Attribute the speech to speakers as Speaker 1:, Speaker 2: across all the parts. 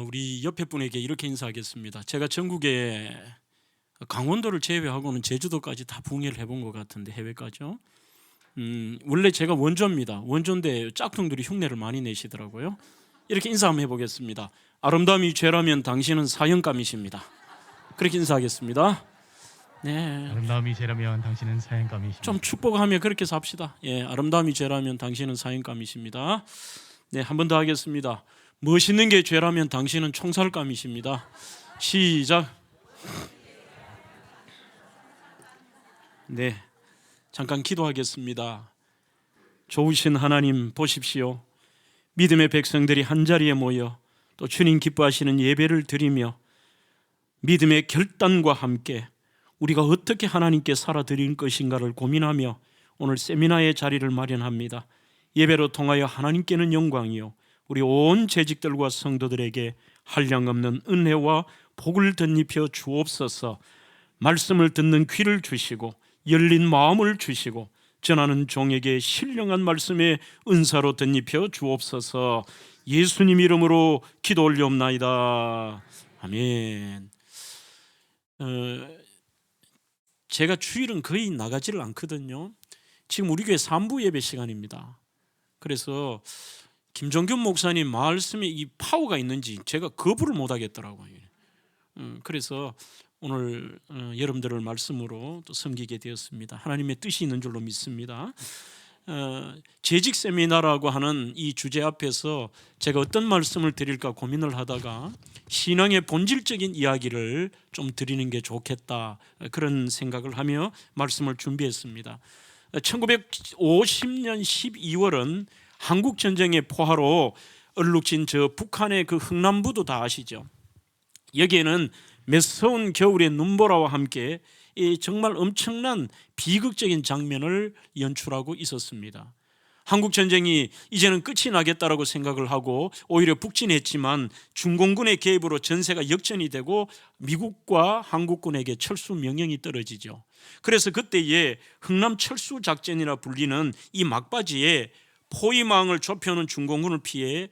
Speaker 1: 우리 옆에 분에게 이렇게 인사하겠습니다. 제가 전국에 강원도를 제외하고는 제주도까지 다 부흥회를 해본 것 같은데, 해외까지요. 원래 제가 원조입니다. 원조인데 짝퉁들이 흉내를 많이 내시더라고요. 이렇게 인사 한번 해보겠습니다. 아름다움이 죄라면 당신은 사형감이십니다. 그렇게 인사하겠습니다. 네.
Speaker 2: 아름다움이 죄라면 당신은 사형감이십니다.
Speaker 1: 좀 축복하며 그렇게 삽시다. 예, 아름다움이 죄라면 당신은 사형감이십니다. 네, 한 번 더 하겠습니다. 멋있는 게 죄라면 당신은 총살감이십니다. 시작. 네, 잠깐 기도하겠습니다. 좋으신 하나님 보십시오. 믿음의 백성들이 한자리에 모여 또 주님 기뻐하시는 예배를 드리며 믿음의 결단과 함께 우리가 어떻게 하나님께 살아드릴 것인가를 고민하며 오늘 세미나의 자리를 마련합니다. 예배로 통하여 하나님께는 영광이요 우리 온 재직들과 성도들에게 한량없는 은혜와 복을 덧입혀 주옵소서. 말씀을 듣는 귀를 주시고 열린 마음을 주시고 전하는 종에게 신령한 말씀의 은사로 덧입혀 주옵소서. 예수님 이름으로 기도 올리옵나이다. 아멘. 제가 주일은 거의 나가지를 않거든요. 지금 우리 교회 3부 예배 시간입니다. 그래서 김종균 목사님 말씀에 이 파워가 있는지 제가 거부를 못 하겠더라고요. 그래서 오늘 여러분들을 말씀으로 또 섬기게 되었습니다. 하나님의 뜻이 있는 줄로 믿습니다. 재직 세미나라고 하는 이 주제 앞에서 제가 어떤 말씀을 드릴까 고민을 하다가 신앙의 본질적인 이야기를 좀 드리는 게 좋겠다, 그런 생각을 하며 말씀을 준비했습니다. 1950년 12월은 한국전쟁의 포화로 얼룩진 저 북한의 그 흥남부도 다 아시죠? 여기에는 매서운 겨울의 눈보라와 함께 정말 엄청난 비극적인 장면을 연출하고 있었습니다. 한국전쟁이 이제는 끝이 나겠다라고 생각을 하고 오히려 북진했지만 중공군의 개입으로 전세가 역전이 되고 미국과 한국군에게 철수 명령이 떨어지죠. 그래서 그때에 흥남 철수 작전이라 불리는 이 막바지에 포위망을 좁혀놓은 중공군을 피해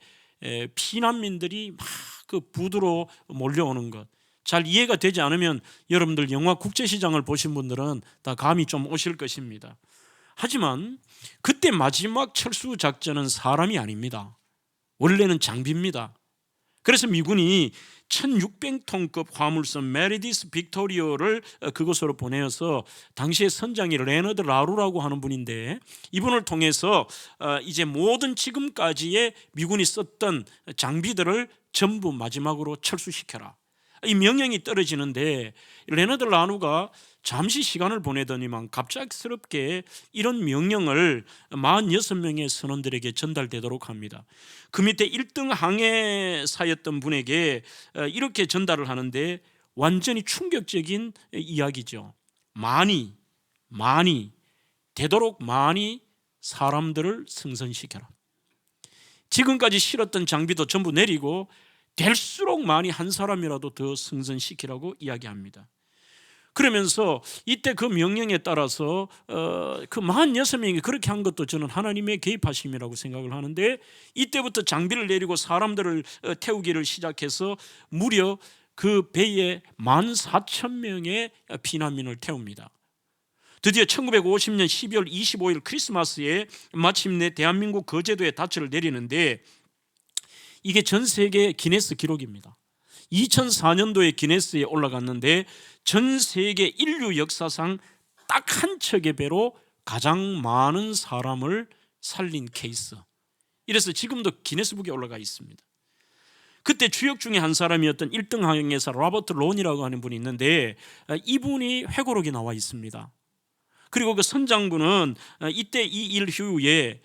Speaker 1: 피난민들이 막 그 부두로 몰려오는 것, 잘 이해가 되지 않으면 여러분들 영화 국제시장을 보신 분들은 다 감이 좀 오실 것입니다. 하지만 그때 마지막 철수 작전은 사람이 아닙니다. 원래는 장비입니다. 그래서 미군이 1600톤급 화물선 메리디스 빅토리오를 그곳으로 보내어서 당시의 선장이 레너드 라루라고 하는 분인데, 이분을 통해서 이제 모든 지금까지의 미군이 썼던 장비들을 전부 마지막으로 철수시켜라, 이 명령이 떨어지는데 레너드 라루가 잠시 시간을 보내더니만 갑작스럽게 이런 명령을 46명의 선원들에게 전달되도록 합니다. 그 밑에 1등 항해사였던 분에게 이렇게 전달을 하는데 완전히 충격적인 이야기죠. 많이 되도록 많이 사람들을 승선시켜라. 지금까지 실었던 장비도 전부 내리고 될수록 많이 한 사람이라도 더 승선시키라고 이야기합니다. 그러면서 이때 그 명령에 따라서 그 46명이 그렇게 한 것도 저는 하나님의 개입하심이라고 생각을 하는데, 이때부터 장비를 내리고 사람들을 태우기를 시작해서 무려 그 배에 14,000명의 피난민을 태웁니다. 드디어 1950년 12월 25일 크리스마스에 마침내 대한민국 거제도에 닻을 내리는데, 이게 전 세계 기네스 기록입니다. 2004년도에 기네스에 올라갔는데 전 세계 인류 역사상 딱 한 척의 배로 가장 많은 사람을 살린 케이스. 이래서 지금도 기네스북에 올라가 있습니다. 그때 주역 중에 한 사람이었던 1등 항해사 로버트 론이라고 하는 분이 있는데 이분이 회고록에 나와 있습니다. 그리고 그 선장부는 이때 이 일 후에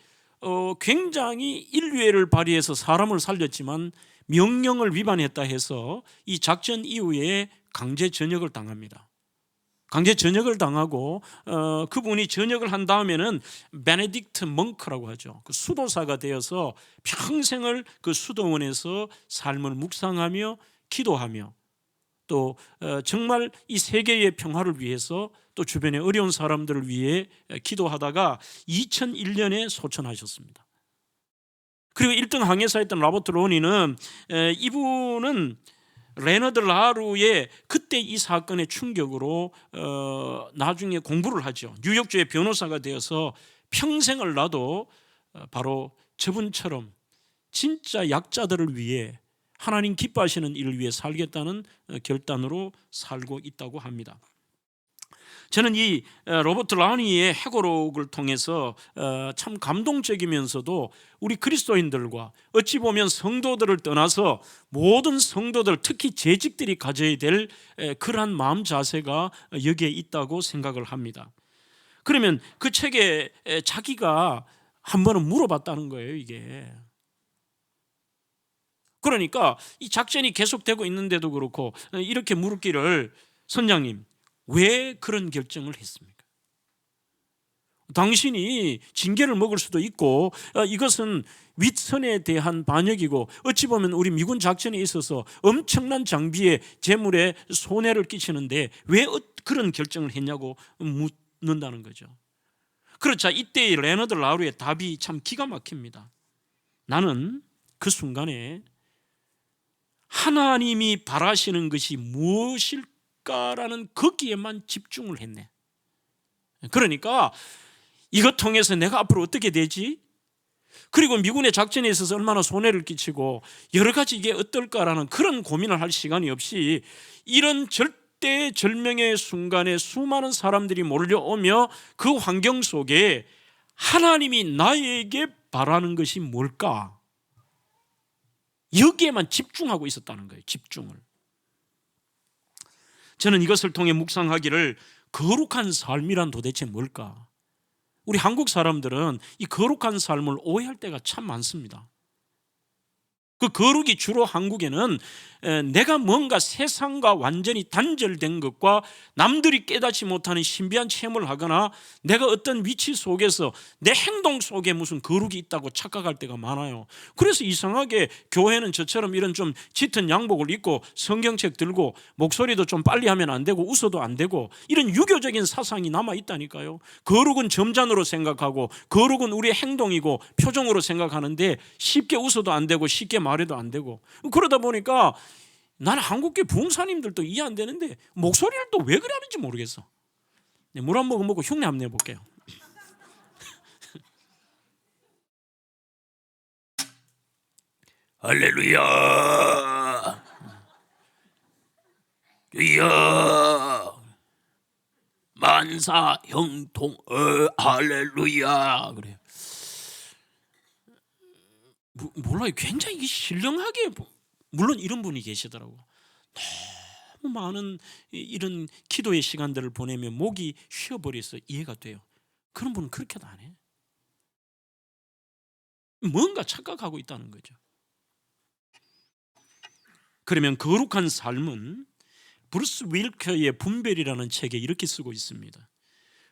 Speaker 1: 굉장히 인류애를 발휘해서 사람을 살렸지만 명령을 위반했다 해서 이 작전 이후에 강제 전역을 당합니다. 강제 전역을 당하고 그분이 전역을 한 다음에는 베네딕트 멍크라고 하죠. 그 수도사가 되어서 평생을 그 수도원에서 삶을 묵상하며 기도하며 또 정말 이 세계의 평화를 위해서 또 주변의 어려운 사람들을 위해 기도하다가 2001년에 소천하셨습니다. 그리고 1등 항해사였던 로버트 로니는 이분은 레너드 라루의 그때 이 사건의 충격으로 나중에 공부를 하죠. 뉴욕주의 변호사가 되어서 평생을 나도 바로 저분처럼 진짜 약자들을 위해 하나님 기뻐하시는 일을 위해 살겠다는 결단으로 살고 있다고 합니다. 저는 이 로버트 라니의 회고록을 통해서 참 감동적이면서도 우리 그리스도인들과 어찌 보면 성도들을 떠나서 모든 성도들, 특히 재직들이 가져야 될 그러한 마음 자세가 여기에 있다고 생각을 합니다. 그러면 그 책에 자기가 한 번은 물어봤다는 거예요, 이게. 그러니까 이 작전이 계속되고 있는데도 그렇고 이렇게 물었기를, 선장님, 왜 그런 결정을 했습니까? 당신이 징계를 먹을 수도 있고 이것은 윗선에 대한 반역이고 어찌 보면 우리 미군 작전에 있어서 엄청난 장비의 재물에 손해를 끼치는데 왜 그런 결정을 했냐고 묻는다는 거죠. 그렇자 이때 레너드 라루의 답이 참 기가 막힙니다. 나는 그 하나님이 바라시는 것이 무엇일까라는 거기에만 집중을 했네. 그러니까 이것 통해서 내가 앞으로 어떻게 되지? 그리고 미군의 작전에 있어서 얼마나 손해를 끼치고 여러 가지 이게 어떨까라는 그런 고민을 할 시간이 없이 이런 절대절명의 순간에 수많은 사람들이 몰려오며 그 환경 속에 하나님이 나에게 바라는 것이 뭘까? 여기에만 집중하고 있었다는 거예요. 집중을. 저는 이것을 통해 묵상하기를 거룩한 삶이란 도대체 뭘까? 우리 한국 사람들은 이 거룩한 삶을 오해할 때가 참 많습니다. 그 거룩이 주로 한국에는 내가 뭔가 세상과 완전히 단절된 것과 남들이 깨닫지 못하는 신비한 체험을 하거나 내가 어떤 위치 속에서 내 행동 속에 무슨 거룩이 있다고 착각할 때가 많아요. 그래서 이상하게 교회는 저처럼 이런 좀 짙은 양복을 입고 성경책 들고 목소리도 좀 빨리 하면 안 되고 웃어도 안 되고 이런 유교적인 사상이 남아 있다니까요. 거룩은 점잖으로 생각하고 거룩은 우리의 행동이고 표정으로 생각하는데 쉽게 웃어도 안 되고 쉽게 말해도 안 되고 그러다 보니까 나는 한국계 부흥사님들도 이해 안 되는데 목소리를 또 왜 그래 하는지 모르겠어. 물 한 모금 먹고 흉내 한번 내볼게요. 할렐루야 주여 만사 형통 할렐루야 그래요. 몰라요. 굉장히 신령하게, 물론 이런 분이 계시더라고. 너무 많은 이런 기도의 시간들을 보내면 목이 쉬어버려서 이해가 돼요. 그런 분은 그렇게도 안 해. 뭔가 착각하고 있다는 거죠. 그러면 거룩한 삶은 브루스 윌커의 분별이라는 책에 이렇게 쓰고 있습니다.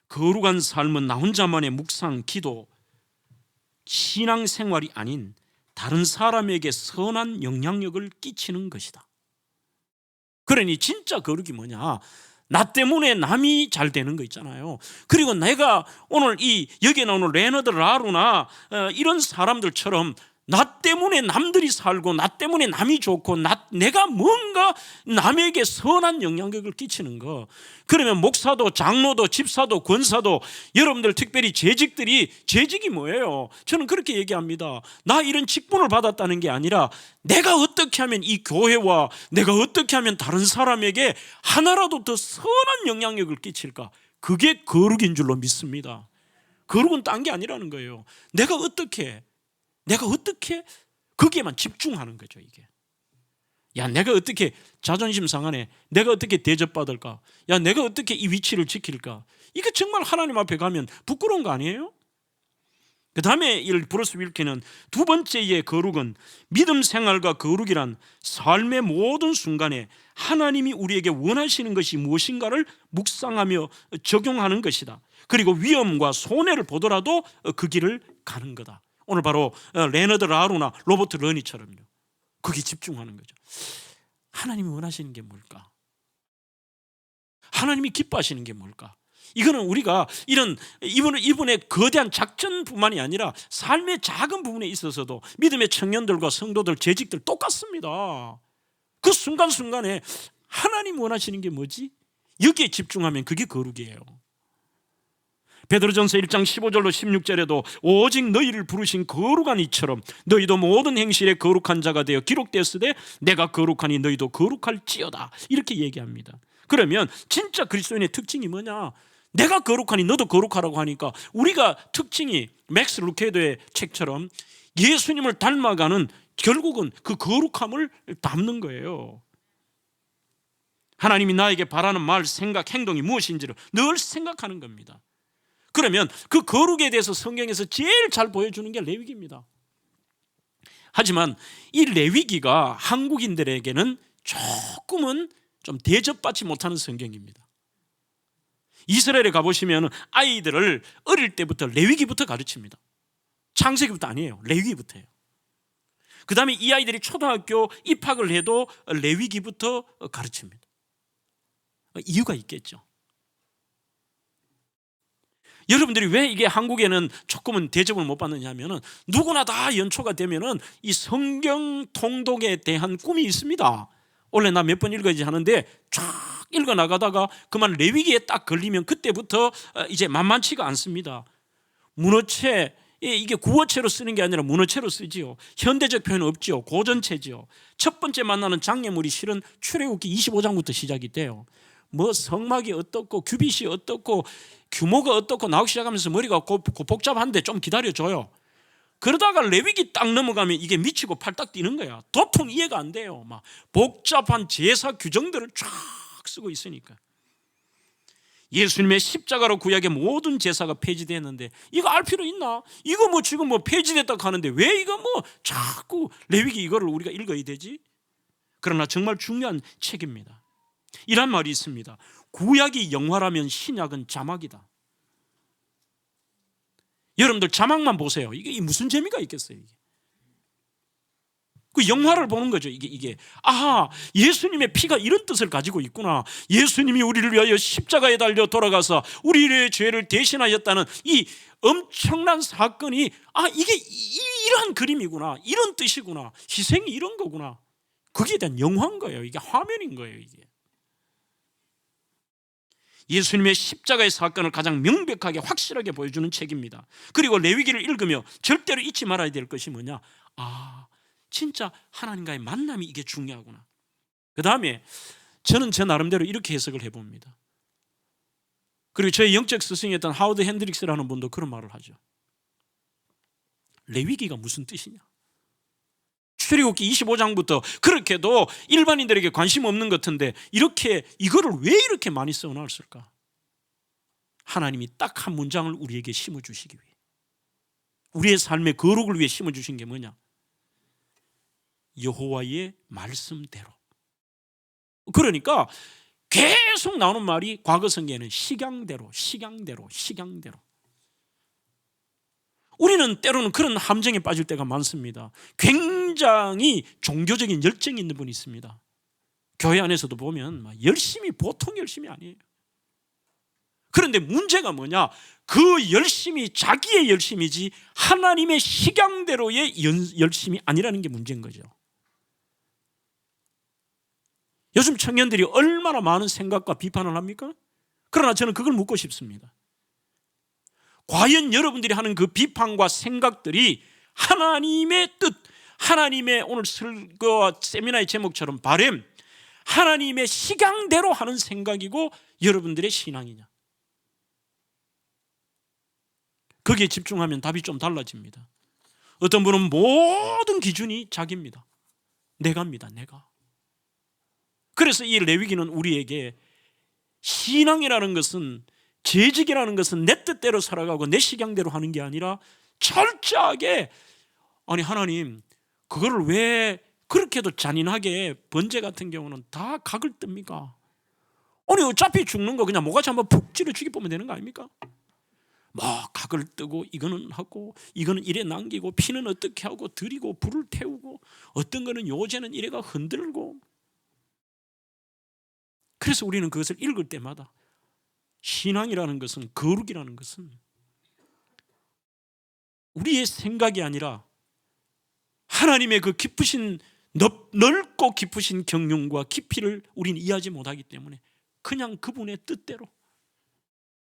Speaker 1: 거룩한 삶은 나 혼자만의 묵상, 기도, 신앙생활이 아닌 다른 사람에게 선한 영향력을 끼치는 것이다. 그러니 진짜 거룩이 뭐냐? 나 때문에 남이 잘 되는 거 있잖아요. 그리고 내가 오늘 여기에 나오는 레너드 라루나 이런 사람들처럼 나 때문에 남들이 살고 나 때문에 남이 좋고 내가 뭔가 남에게 선한 영향력을 끼치는 거. 그러면 목사도 장로도 집사도 권사도 여러분들 특별히 재직이 뭐예요? 저는 그렇게 얘기합니다. 나 이런 직분을 받았다는 게 아니라 내가 어떻게 하면 이 교회와 내가 어떻게 하면 다른 사람에게 하나라도 더 선한 영향력을 끼칠까? 그게 거룩인 줄로 믿습니다. 거룩은 딴 게 아니라는 거예요. 내가 어떻게 거기에만 집중하는 거죠. 이게 내가 어떻게 자존심 상하네, 내가 어떻게 대접받을까, 내가 어떻게 이 위치를 지킬까, 이게 정말 하나님 앞에 가면 부끄러운 거 아니에요? 그 다음에 브루스 윌키는 두 번째의 거룩은 믿음 생활과 거룩이란 삶의 모든 순간에 하나님이 우리에게 원하시는 것이 무엇인가를 묵상하며 적용하는 것이다. 그리고 위험과 손해를 보더라도 그 길을 가는 거다. 오늘 바로 레너드 라루나 로버트 러니처럼요. 거기에 집중하는 거죠. 하나님이 원하시는 게 뭘까? 하나님이 기뻐하시는 게 뭘까? 이거는 우리가 이분의 거대한 작전뿐만이 아니라 삶의 작은 부분에 있어서도 믿음의 청년들과 성도들, 재직들 똑같습니다. 그 순간순간에 하나님 원하시는 게 뭐지? 여기에 집중하면 그게 거룩이에요. 베드로전서 1장 15절로 16절에도 오직 너희를 부르신 거룩한 이처럼 너희도 모든 행실에 거룩한 자가 되어 기록되었으되 내가 거룩하니 너희도 거룩할지어다, 이렇게 얘기합니다. 그러면 진짜 그리스도인의 특징이 뭐냐? 내가 거룩하니 너도 거룩하라고 하니까 우리가 특징이 맥스 루케도의 책처럼 예수님을 닮아가는, 결국은 그 거룩함을 담는 거예요. 하나님이 나에게 바라는 말, 생각, 행동이 무엇인지를 늘 생각하는 겁니다. 그러면 그 거룩에 대해서 성경에서 제일 잘 보여주는 게 레위기입니다. 하지만 이 레위기가 한국인들에게는 조금은 좀 대접받지 못하는 성경입니다. 이스라엘에 가보시면 아이들을 어릴 때부터 레위기부터 가르칩니다. 창세기부터 아니에요. 레위기부터예요. 그 다음에 이 아이들이 초등학교 입학을 해도 레위기부터 가르칩니다. 이유가 있겠죠. 여러분들이 왜 이게 한국에는 조금은 대접을 못 받느냐 하면은 누구나 다 연초가 되면은 이 성경 통독에 대한 꿈이 있습니다. 원래 나 몇 번 읽어야지 하는데 쫙 읽어 나가다가 그만 레위기에 딱 걸리면 그때부터 이제 만만치가 않습니다. 문어체, 이게 구어체로 쓰는 게 아니라 문어체로 쓰지요. 현대적 표현은 없지요. 고전체지요. 첫 번째 만나는 장애물이 실은 출애굽기 25장부터 시작이 돼요. 뭐 성막이 어떻고 규빗이 어떻고 규모가 어떻고 나오기 시작하면서 머리가 복잡한데 좀 기다려줘요. 그러다가 레위기 딱 넘어가면 이게 미치고 팔딱 뛰는 거야. 도통 이해가 안 돼요. 막 복잡한 제사 규정들을 쫙 쓰고 있으니까. 예수님의 십자가로 구약의 모든 제사가 폐지됐는데 이거 알 필요 있나? 이거 뭐 지금 뭐 폐지됐다고 하는데 왜 이거 뭐 자꾸 레위기 이거를 우리가 읽어야 되지? 그러나 정말 중요한 책입니다. 이란 말이 있습니다. 구약이 영화라면 신약은 자막이다. 여러분들 자막만 보세요. 이게 무슨 재미가 있겠어요? 이게. 그 영화를 보는 거죠. 이게 아하, 예수님의 피가 이런 뜻을 가지고 있구나. 예수님이 우리를 위하여 십자가에 달려 돌아가서 우리의 죄를 대신하였다는 이 엄청난 사건이 이게 이러한 그림이구나, 이런 뜻이구나, 희생이 이런 거구나. 거기에 대한 영화인 거예요. 이게 화면인 거예요. 이게 예수님의 십자가의 사건을 가장 명백하게 확실하게 보여주는 책입니다. 그리고 레위기를 읽으며 절대로 잊지 말아야 될 것이 뭐냐? 진짜 하나님과의 만남이 이게 중요하구나. 그 다음에 저는 제 나름대로 이렇게 해석을 해봅니다. 그리고 저의 영적 스승이었던 하워드 핸드릭스라는 분도 그런 말을 하죠. 레위기가 무슨 뜻이냐? 출애굽기 25장부터 그렇게도 일반인들에게 관심 없는 것 같은데 이거를 왜 이렇게 많이 써놨을까? 하나님이 딱 한 문장을 우리에게 심어주시기 위해, 우리의 삶의 거룩을 위해 심어주신 게 뭐냐? 여호와의 말씀대로. 그러니까 계속 나오는 말이 과거 성경에는 식양대로. 우리는 때로는 그런 함정에 빠질 때가 많습니다. 굉장히 종교적인 열정이 있는 분이 있습니다. 교회 안에서도 보면 열심히, 보통 열심이 아니에요. 그런데 문제가 뭐냐? 그 열심이 자기의 열심이지 하나님의 식양대로의 열심이 아니라는 게 문제인 거죠. 요즘 청년들이 얼마나 많은 생각과 비판을 합니까? 그러나 저는 그걸 묻고 싶습니다. 과연 여러분들이 하는 그 비판과 생각들이 하나님의 뜻, 하나님의 오늘 설교와 세미나의 제목처럼 바램, 하나님의 식양대로 하는 생각이고 여러분들의 신앙이냐? 거기에 집중하면 답이 좀 달라집니다. 어떤 분은 모든 기준이 자기입니다. 내가입니다. 내가. 그래서 이 레위기는 우리에게 신앙이라는 것은, 재직이라는 것은 내 뜻대로 살아가고 내 식양대로 하는 게 아니라 철저하게, 하나님 그거를 왜 그렇게도 잔인하게, 번제 같은 경우는 다 각을 뜹니까? 어차피 죽는 거 그냥 모가지 한번 푹 찔러 죽여보면 되는 거 아닙니까? 각을 뜨고 이거는 하고 이거는 이래 남기고 피는 어떻게 하고 드리고 불을 태우고 어떤 거는 요새는 이래가 흔들고. 그래서 우리는 그것을 읽을 때마다 신앙이라는 것은, 거룩이라는 것은 우리의 생각이 아니라 하나님의 그 깊으신, 넓고 깊으신 경륜과 깊이를 우리는 이해하지 못하기 때문에 그냥 그분의 뜻대로,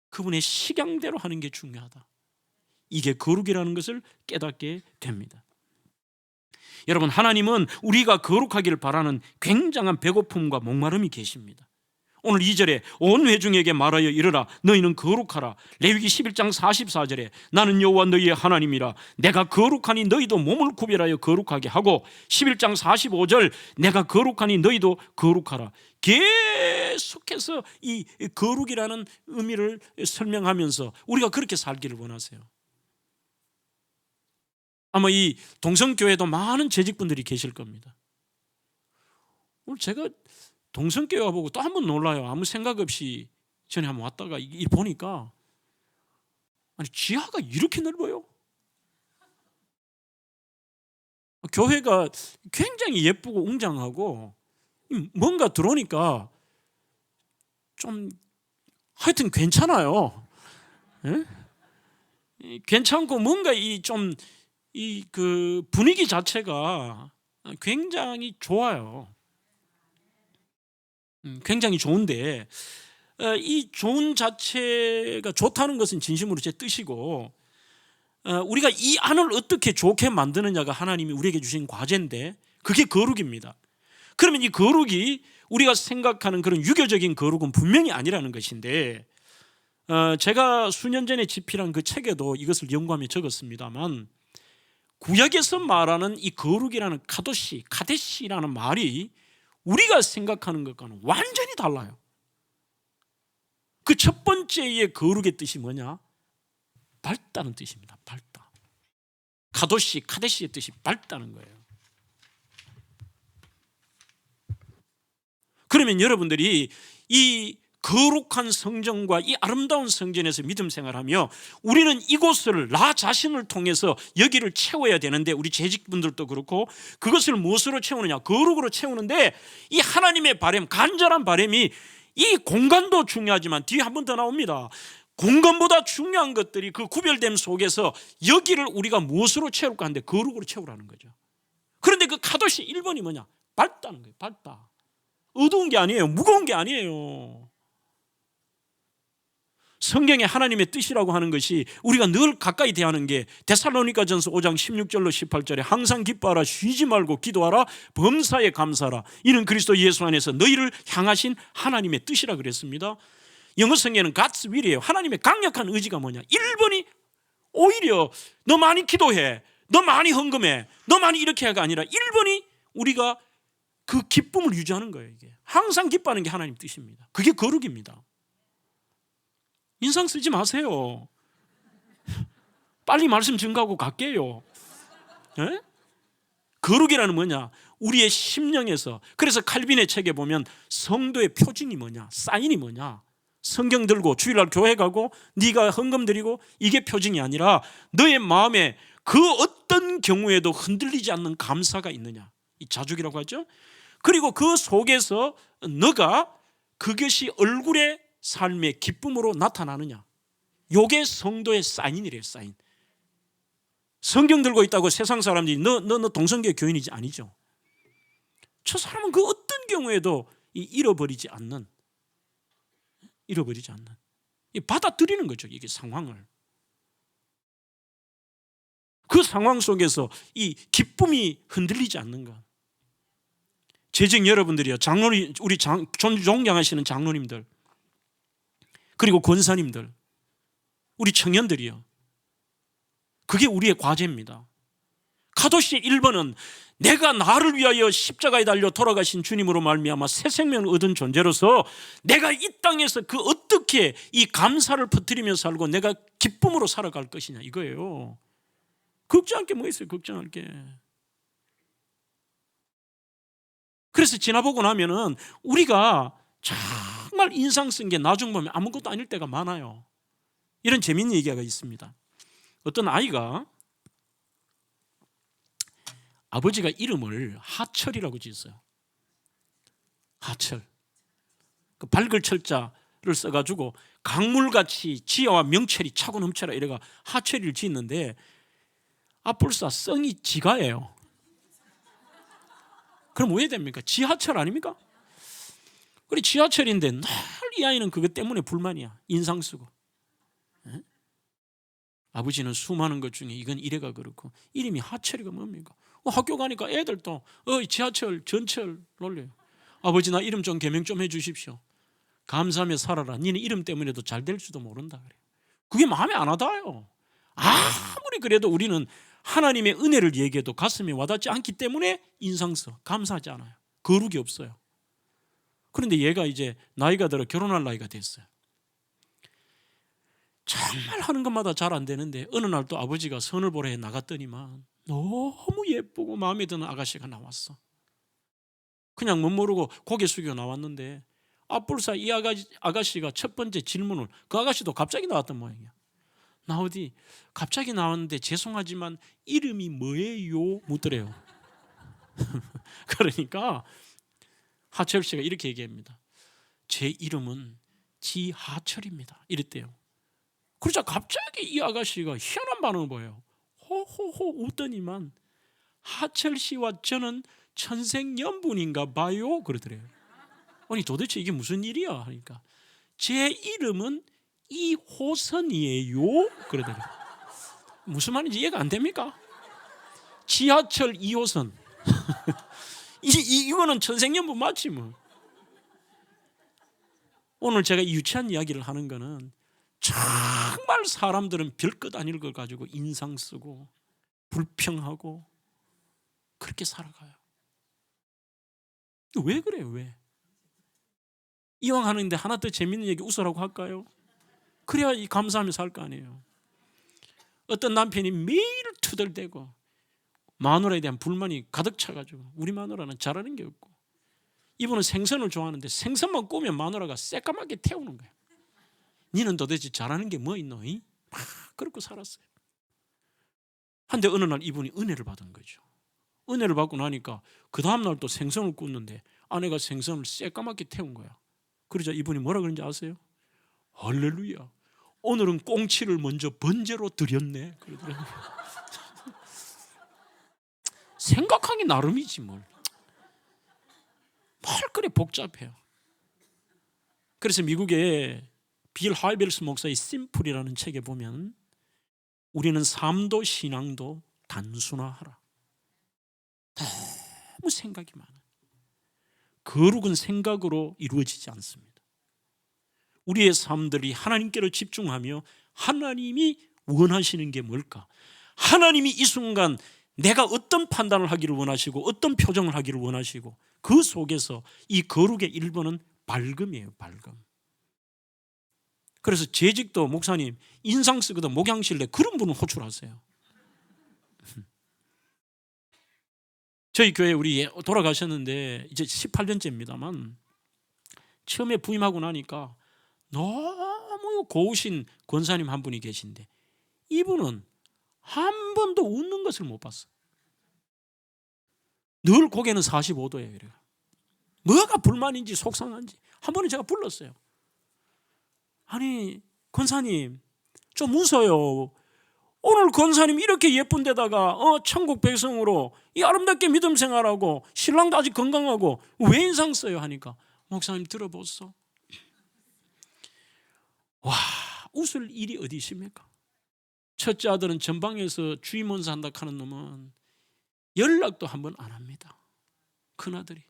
Speaker 1: 그분의 식양대로 하는 게 중요하다. 이게 거룩이라는 것을 깨닫게 됩니다. 여러분, 하나님은 우리가 거룩하기를 바라는 굉장한 배고픔과 목마름이 계십니다. 오늘 2절에 온 회중에게 말하여 이르라 너희는 거룩하라. 레위기 11장 44절에 나는 여호와 너희의 하나님이라 내가 거룩하니 너희도 몸을 구별하여 거룩하게 하고 11장 45절 내가 거룩하니 너희도 거룩하라. 계속해서 이 거룩이라는 의미를 설명하면서 우리가 그렇게 살기를 원하세요. 아마 이 동성교회도 많은 재직분들이 계실 겁니다. 오늘 제가 동성교회 와보고 또 한 번 놀라요. 아무 생각 없이 전에 한번 왔다가 보니까 아니 지하가 이렇게 넓어요. 교회가 굉장히 예쁘고 웅장하고 뭔가 들어오니까 좀 하여튼 괜찮아요. 예? 괜찮고 뭔가 그 분위기 자체가 굉장히 좋아요. 굉장히 좋은데 이 좋은 자체가 좋다는 것은 진심으로 제 뜻이고 우리가 이 안을 어떻게 좋게 만드느냐가 하나님이 우리에게 주신 과제인데 그게 거룩입니다. 그러면 이 거룩이 우리가 생각하는 그런 유교적인 거룩은 분명히 아니라는 것인데 제가 수년 전에 집필한 그 책에도 이것을 연구하며 적었습니다만 구약에서 말하는 이 거룩이라는 카데시라는 말이 우리가 생각하는 것과는 완전히 달라요. 그 첫 번째의 거룩의 뜻이 뭐냐? 밝다는 뜻입니다. 밝다. 카데시의 뜻이 밝다는 거예요. 그러면 여러분들이 이 거룩한 성전과 이 아름다운 성전에서 믿음 생활하며 우리는 이곳을 나 자신을 통해서 여기를 채워야 되는데 우리 재직분들도 그렇고 그것을 무엇으로 채우느냐? 거룩으로 채우는데 이 하나님의 바람, 간절한 바람이 이 공간도 중요하지만 뒤에 한 번 더 나옵니다. 공간보다 중요한 것들이 그 구별됨 속에서 여기를 우리가 무엇으로 채울까 하는데 거룩으로 채우라는 거죠. 그런데 그 카도시 1번이 뭐냐? 밝다는 거예요. 밝다. 어두운 게 아니에요. 무거운 게 아니에요. 성경에 하나님의 뜻이라고 하는 것이 우리가 늘 가까이 대하는 게 데살로니가전서 5장 16절로 18절에 항상 기뻐하라 쉬지 말고 기도하라 범사에 감사하라 이는 그리스도 예수 안에서 너희를 향하신 하나님의 뜻이라 그랬습니다. 영어 성경에는 God's will이에요. 하나님의 강력한 의지가 뭐냐? 1번이 오히려 너 많이 기도해, 너 많이 헌금해, 너 많이 이렇게 해가 아니라 1번이 우리가 그 기쁨을 유지하는 거예요. 이게 항상 기뻐하는 게 하나님 뜻입니다. 그게 거룩입니다. 인상 쓰지 마세요. 빨리 말씀 증가하고 갈게요. 네? 거룩이라는 뭐냐? 우리의 심령에서. 그래서 칼빈의 책에 보면 성도의 표징이 뭐냐? 사인이 뭐냐? 성경 들고 주일날 교회 가고 네가 헌금 드리고 이게 표징이 아니라 너의 마음에 그 어떤 경우에도 흔들리지 않는 감사가 있느냐? 이 자죽이라고 하죠. 그리고 그 속에서 너가 그것이 얼굴에 삶의 기쁨으로 나타나느냐? 요게 성도의 사인이래요. 사인. 성경 들고 있다고 세상 사람들이 너 동성교회 교인이지 아니죠. 저 사람은 그 어떤 경우에도 잃어버리지 않는 받아들이는 거죠. 이게 상황을. 그 상황 속에서 이 기쁨이 흔들리지 않는 것. 재직 여러분들이요, 장로님, 우리 존경하시는 장로님들, 그리고 권사님들, 우리 청년들이요, 그게 우리의 과제입니다. 카도시 1번은 내가 나를 위하여 십자가에 달려 돌아가신 주님으로 말미암아 새 생명을 얻은 존재로서 내가 이 땅에서 그 어떻게 이 감사를 퍼뜨리며 살고 내가 기쁨으로 살아갈 것이냐 이거예요. 걱정할 게 뭐 있어요? 걱정할 게. 그래서 지나보고 나면은 우리가 정말 인상 쓴 게 나중 보면 아무것도 아닐 때가 많아요. 이런 재미있는 얘기가 있습니다. 어떤 아이가 아버지가 이름을 하철이라고 지었어요. 하철. 그 밝을 철자, 써가지고 강물같이 지혜와 명철이 차고 넘쳐라 이래가 하철이를 짓는데 아뿔싸 성이 지가예요. 그럼 왜 됩니까? 지하철 아닙니까? 그래 지하철인데 늘 이 아이는 그것 때문에 불만이야. 인상 쓰고. 에? 아버지는 수많은 것 중에 이건 이래가 그렇고 이름이 하철이가 뭡니까? 학교 가니까 애들도 지하철 전철 놀려요. 아버지 나 이름 좀 개명 좀 해주십시오. 감사하며 살아라. 니는 이름 때문에도 잘 될 수도 모른다 그래요. 그게 마음에 안 와닿아요. 아무리 그래도 우리는 하나님의 은혜를 얘기해도 가슴에 와닿지 않기 때문에 인상 써. 감사하지 않아요. 거룩이 없어요. 그런데 얘가 이제 나이가 들어 결혼할 나이가 됐어요. 정말 하는 것마다 잘 안 되는데 어느 날 또 아버지가 선을 보러 해 나갔더니만 너무 예쁘고 마음에 드는 아가씨가 나왔어. 그냥 못 모르고 고개 숙여 나왔는데 앞불사 이 아가씨가 첫 번째 질문을 그 아가씨도 갑자기 나왔던 모양이야. 나 어디 갑자기 나왔는데 죄송하지만 이름이 뭐예요? 묻더래요. 그러니까 하철 씨가 이렇게 얘기합니다. 제 이름은 지하철입니다. 이랬대요. 그러자 갑자기 이 아가씨가 희한한 반응을 보여요. 호호호 웃더니만 하철 씨와 저는 천생연분인가 봐요. 그러더래요. 아니 도대체 이게 무슨 일이야? 하니까 제 이름은 이호선이에요. 그러더래요. 무슨 말인지 이해가 안 됩니까? 지하철 2호선. 이거는 천생연분 맞지 뭐. 오늘 제가 유치한 이야기를 하는 거는 정말 사람들은 별것 아닐 걸 가지고 인상 쓰고 불평하고 그렇게 살아가요. 왜 그래요? 왜? 이왕 하는데 하나 더 재밌는 얘기 웃으라고 할까요? 그래야 감사하며 살 거 아니에요. 어떤 남편이 매일 투덜대고 마누라에 대한 불만이 가득 차가지고 우리 마누라는 잘하는 게 없고 이분은 생선을 좋아하는데 생선만 구우면 마누라가 새까맣게 태우는 거예요. 니는 도대체 잘하는 게 뭐 있노? 막 그렇게 살았어요. 한데 어느 날 이분이 은혜를 받은 거죠. 은혜를 받고 나니까 그 다음날 또 생선을 굽는데 아내가 생선을 새까맣게 태운 거야. 그러자 이분이 뭐라 그런지 아세요? 할렐루야, 오늘은 꽁치를 먼저 번제로 드렸네. 그러더라고요. 생각하기 나름이지 뭘 그래 복잡해요. 그래서 미국의 빌 하이벨스 목사의 심플이라는 책에 보면 우리는 삶도 신앙도 단순화하라. 너무 생각이 많아요. 거룩은 생각으로 이루어지지 않습니다. 우리의 삶들이 하나님께로 집중하며 하나님이 원하시는 게 뭘까? 하나님이 이 순간 내가 어떤 판단을 하기를 원하시고 어떤 표정을 하기를 원하시고 그 속에서 이 거룩의 1번은 밝음이에요. 밝음. 그래서 재직도 목사님 인상 쓰거든 목양실내 그런 분은 호출하세요. 저희 교회 우리 돌아가셨는데 이제 18년째입니다만 처음에 부임하고 나니까 너무 고우신 권사님 한 분이 계신데 이분은 한 번도 웃는 것을 못 봤어. 늘 고개는 45도예요. 이래요. 뭐가 불만인지 속상한지 한 번은 제가 불렀어요. 아니 권사님 좀 웃어요. 오늘 권사님 이렇게 예쁜 데다가 천국 백성으로 이 아름답게 믿음 생활하고 신랑도 아직 건강하고 왜 인상 써요? 하니까 목사님 들어보소. 와, 웃을 일이 어디 있습니까? 첫째 아들은 전방에서 주임원사 한다 하는 놈은 연락도 한 번 안 합니다. 큰아들이.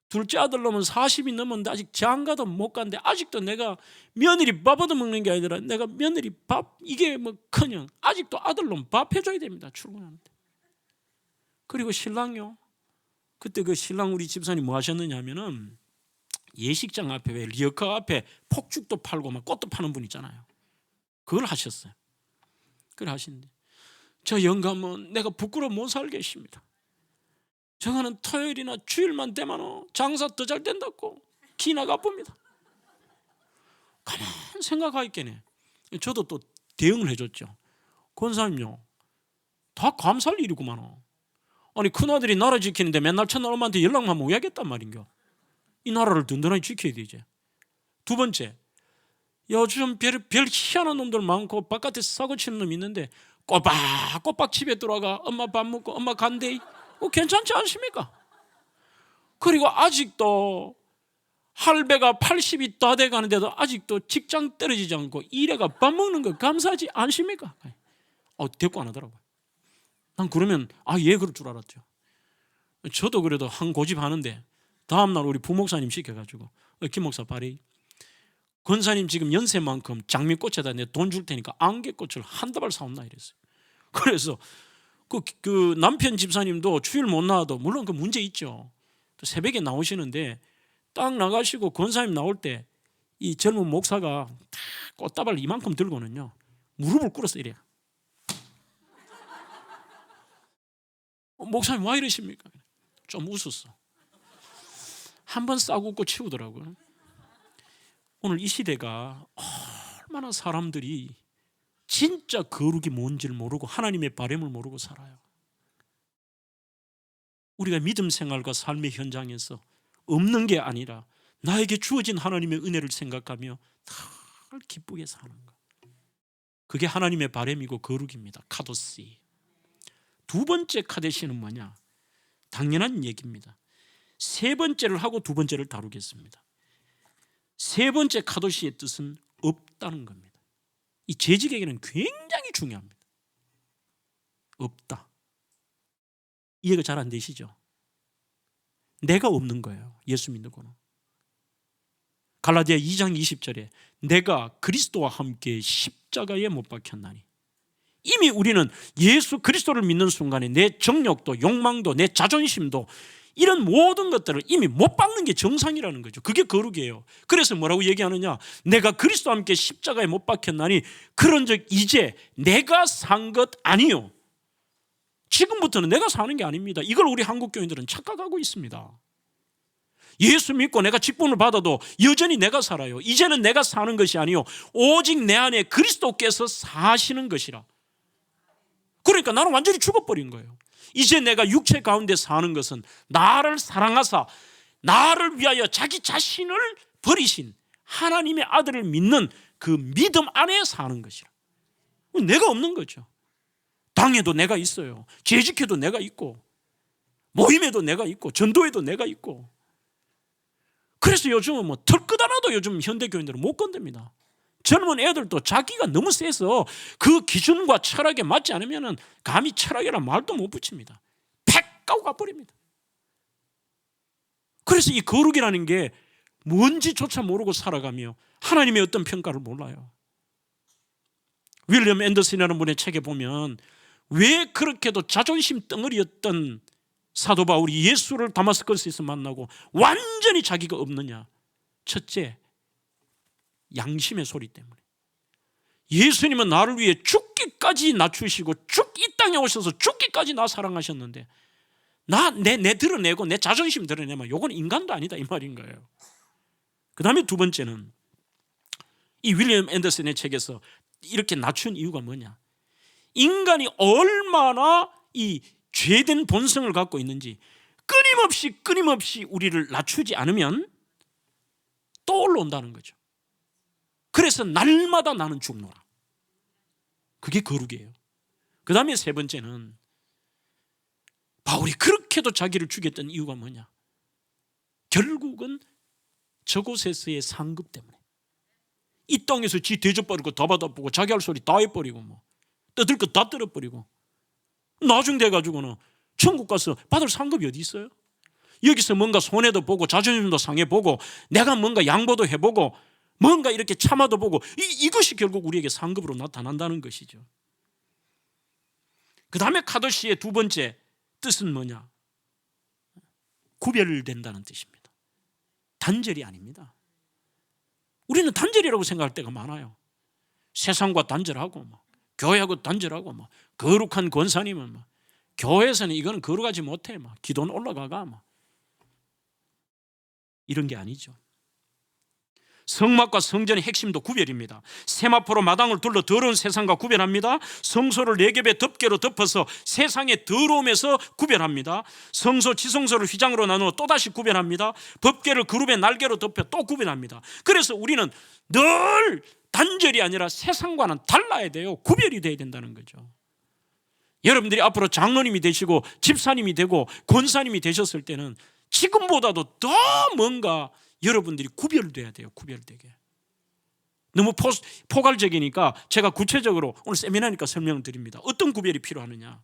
Speaker 1: 둘째 아들 놈은 40이 넘었는데 아직 장가도 못 간데 아직도 내가 며느리 밥 얻어먹는 게 아니라 내가 며느리 밥 이게 뭐 커녕 아직도 아들놈 밥 해줘야 됩니다. 출근하는데. 그리고 신랑요. 그때 그 신랑 우리 집사님 뭐 하셨느냐 하면은 예식장 앞에 왜 리어카 앞에 폭죽도 팔고 막 꽃도 파는 분 있잖아요. 그걸 하셨어요. 그걸 하시는데 저 영감은 내가 부끄러워 못 살겠습니다. 저거는 토요일이나 주일만 되면 장사 더 잘 된다고 기나 가쁩니다. 가만 생각하겠네. 저도 또 대응을 해줬죠. 권사님요, 다 감사할 일이구만. 아니 큰아들이 나라 지키는데 맨날 첫날 엄마한테 연락만 하면 오야겠단 말인겨. 이 나라를 든든하게 지켜야 되지. 두 번째, 요즘 별 희한한 놈들 많고 바깥에 사고 치는 놈 있는데 꼬박꼬박 집에 들어가 엄마 밥 먹고 엄마 간대. 괜찮지 않습니까? 그리고 아직도 할배가 80이 다 돼가는데도 아직도 직장 떨어지지 않고 일해가 밥 먹는 거 감사하지 않습니까? 대꾸 안 하더라고요. 난 그러면 예 그럴 줄 알았죠. 저도 그래도 한 고집 하는데 다음날 우리 부목사님 시켜가지고 김 목사 발이 권사님 지금 연세만큼 장미꽃에다 내 돈 줄 테니까 안개꽃을 한 다발 사온나 이랬어요. 그래서 그 남편 집사님도 주일 못 나와도 물론 그 문제 있죠. 또 새벽에 나오시는데 딱 나가시고 권사님 나올 때 이 젊은 목사가 다 꽃다발 이만큼 들고는요 무릎을 꿇어서 이래요. 목사님 왜 이러십니까? 좀 웃었어. 한번 싸고 웃고 치우더라고요. 오늘 이 시대가 얼마나 사람들이 진짜 거룩이 뭔지를 모르고 하나님의 바람을 모르고 살아요. 우리가 믿음 생활과 삶의 현장에서 없는 게 아니라 나에게 주어진 하나님의 은혜를 생각하며 늘 기쁘게 사는 것. 그게 하나님의 바람이고 거룩입니다. 카도시. 두 번째 카데시는 뭐냐? 당연한 얘기입니다. 세 번째를 하고 두 번째를 다루겠습니다. 세 번째 카도시의 뜻은 없다는 겁니다. 이 재직에게는 굉장히 중요합니다. 없다. 이해가 잘 안 되시죠? 내가 없는 거예요. 예수 믿는 거는. 갈라디아 2장 20절에 내가 그리스도와 함께 십자가에 못 박혔나니. 이미 우리는 예수 그리스도를 믿는 순간에 내 정욕도 욕망도 내 자존심도 이런 모든 것들을 이미 못 박는 게 정상이라는 거죠. 그게 거룩이에요. 그래서 뭐라고 얘기하느냐? 내가 그리스도와 함께 십자가에 못 박혔나니 그런즉 이제 내가 산 것 아니요. 지금부터는 내가 사는 게 아닙니다. 이걸 우리 한국 교인들은 착각하고 있습니다. 예수 믿고 내가 직분을 받아도 여전히 내가 살아요. 이제는 내가 사는 것이 아니요 오직 내 안에 그리스도께서 사시는 것이라. 그러니까 나는 완전히 죽어버린 거예요. 이제 내가 육체 가운데 사는 것은 나를 사랑하사 나를 위하여 자기 자신을 버리신 하나님의 아들을 믿는 그 믿음 안에 사는 것이라. 내가 없는 거죠. 당에도 내가 있어요. 재직해도 내가 있고 모임에도 내가 있고 전도에도 내가 있고. 그래서 요즘은 뭐 털끝 하나도 요즘 현대교인들은 못 건듭니다. 젊은 애들도 자기가 너무 세서 그 기준과 철학에 맞지 않으면 감히 철학이란 말도 못 붙입니다. 팩 까고 가버립니다. 그래서 이 거룩이라는 게 뭔지조차 모르고 살아가며 하나님의 어떤 평가를 몰라요. 윌리엄 앤더슨이라는 분의 책에 보면 왜 그렇게도 자존심 덩어리였던 사도 바울이 예수를 다마스커스에서 만나고 완전히 자기가 없느냐. 첫째, 양심의 소리 때문에. 예수님은 나를 위해 죽기까지 낮추시고 이 땅에 오셔서 죽기까지 나 사랑하셨는데 내 드러내고 내 자존심 드러내면 이건 인간도 아니다 이 말인 거예요. 그 다음에 두 번째는 이 윌리엄 앤더슨의 책에서 이렇게 낮춘 이유가 뭐냐. 인간이 얼마나 이 죄된 본성을 갖고 있는지 끊임없이 우리를 낮추지 않으면 또 올라온다는 거죠. 그래서 날마다 나는 죽노라. 그게 거룩이에요. 그 다음에 세 번째는 바울이 그렇게도 자기를 죽였던 이유가 뭐냐. 결국은 저곳에서의 상급 때문에. 이 땅에서 지 대접받고 다 받아보고 자기 할 소리 다 해버리고 뭐 떠들 것 다 떨어버리고 나중 돼가지고는 천국 가서 받을 상급이 어디 있어요? 여기서 뭔가 손해도 보고 자존심도 상해보고 내가 뭔가 양보도 해보고 뭔가 이렇게 참아도 보고 이것이 결국 우리에게 상급으로 나타난다는 것이죠. 그 다음에 카도시의 두 번째 뜻은 뭐냐? 구별된다는 뜻입니다. 단절이 아닙니다. 우리는 단절이라고 생각할 때가 많아요. 세상과 단절하고 교회하고 단절하고 거룩한 권사님은 교회에서는 이거는 거룩하지 못해 기도는 올라가가 이런 게 아니죠. 성막과 성전의 핵심도 구별입니다. 세마포로 마당을 둘러 더러운 세상과 구별합니다. 성소를 4겹의 덮개로 덮어서 세상의 더러움에서 구별합니다. 성소 지성소를 휘장으로 나누어 또다시 구별합니다. 법궤를 그룹의 날개로 덮여 또 구별합니다. 그래서 우리는 늘 단절이 아니라 세상과는 달라야 돼요. 구별이 돼야 된다는 거죠. 여러분들이 앞으로 장로님이 되시고 집사님이 되고 권사님이 되셨을 때는 지금보다도 더 뭔가 여러분들이 구별돼야 돼요. 구별되게. 너무 포괄적이니까 제가 구체적으로 오늘 세미나니까 설명을 드립니다. 어떤 구별이 필요하느냐.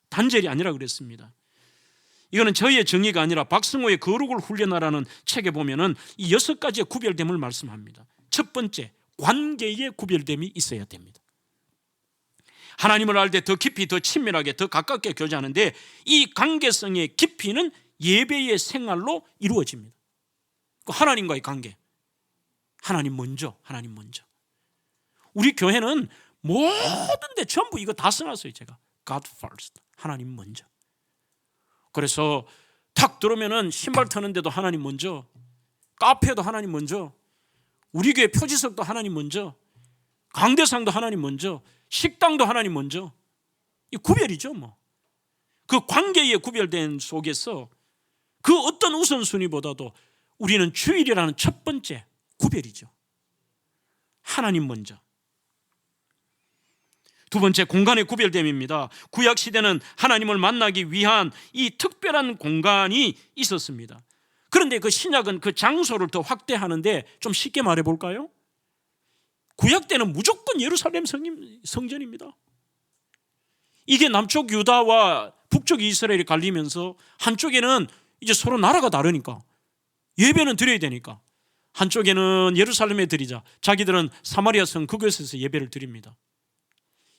Speaker 1: 단절이 아니라 그랬습니다. 이거는 저희의 정의가 아니라 박승호의 거룩을 훈련하라는 책에 보면은 이 6가지의 구별됨을 말씀합니다. 첫 번째, 관계의 구별됨이 있어야 됩니다. 하나님을 알 때 더 깊이, 더 친밀하게, 더 가깝게 교제하는데 이 관계성의 깊이는 예배의 생활로 이루어집니다. 하나님과의 관계, 하나님 먼저. 우리 교회는 모든 데 전부 이거 다 써놨어요. 제가 God first, 하나님 먼저. 그래서 탁 들어오면은 신발 터는데도 하나님 먼저, 카페도 하나님 먼저, 우리 교회 표지석도 하나님 먼저, 강대상도 하나님 먼저, 식당도 하나님 먼저. 이 구별이죠 뭐. 그 관계의 구별된 속에서 그 어떤 우선순위보다도 우리는 주일이라는 첫 번째 구별이죠. 하나님 먼저. 두 번째, 공간의 구별됨입니다. 구약시대는 하나님을 만나기 위한 이 특별한 공간이 있었습니다. 그런데 그 신약은 그 장소를 더 확대하는데 좀 쉽게 말해 볼까요? 구약 때는 무조건 예루살렘 성전입니다. 이게 남쪽 유다와 북쪽 이스라엘이 갈리면서 한쪽에는 이제 서로 나라가 다르니까 예배는 드려야 되니까 한쪽에는 예루살렘에 드리자, 자기들은 사마리아 성 그곳에서 예배를 드립니다.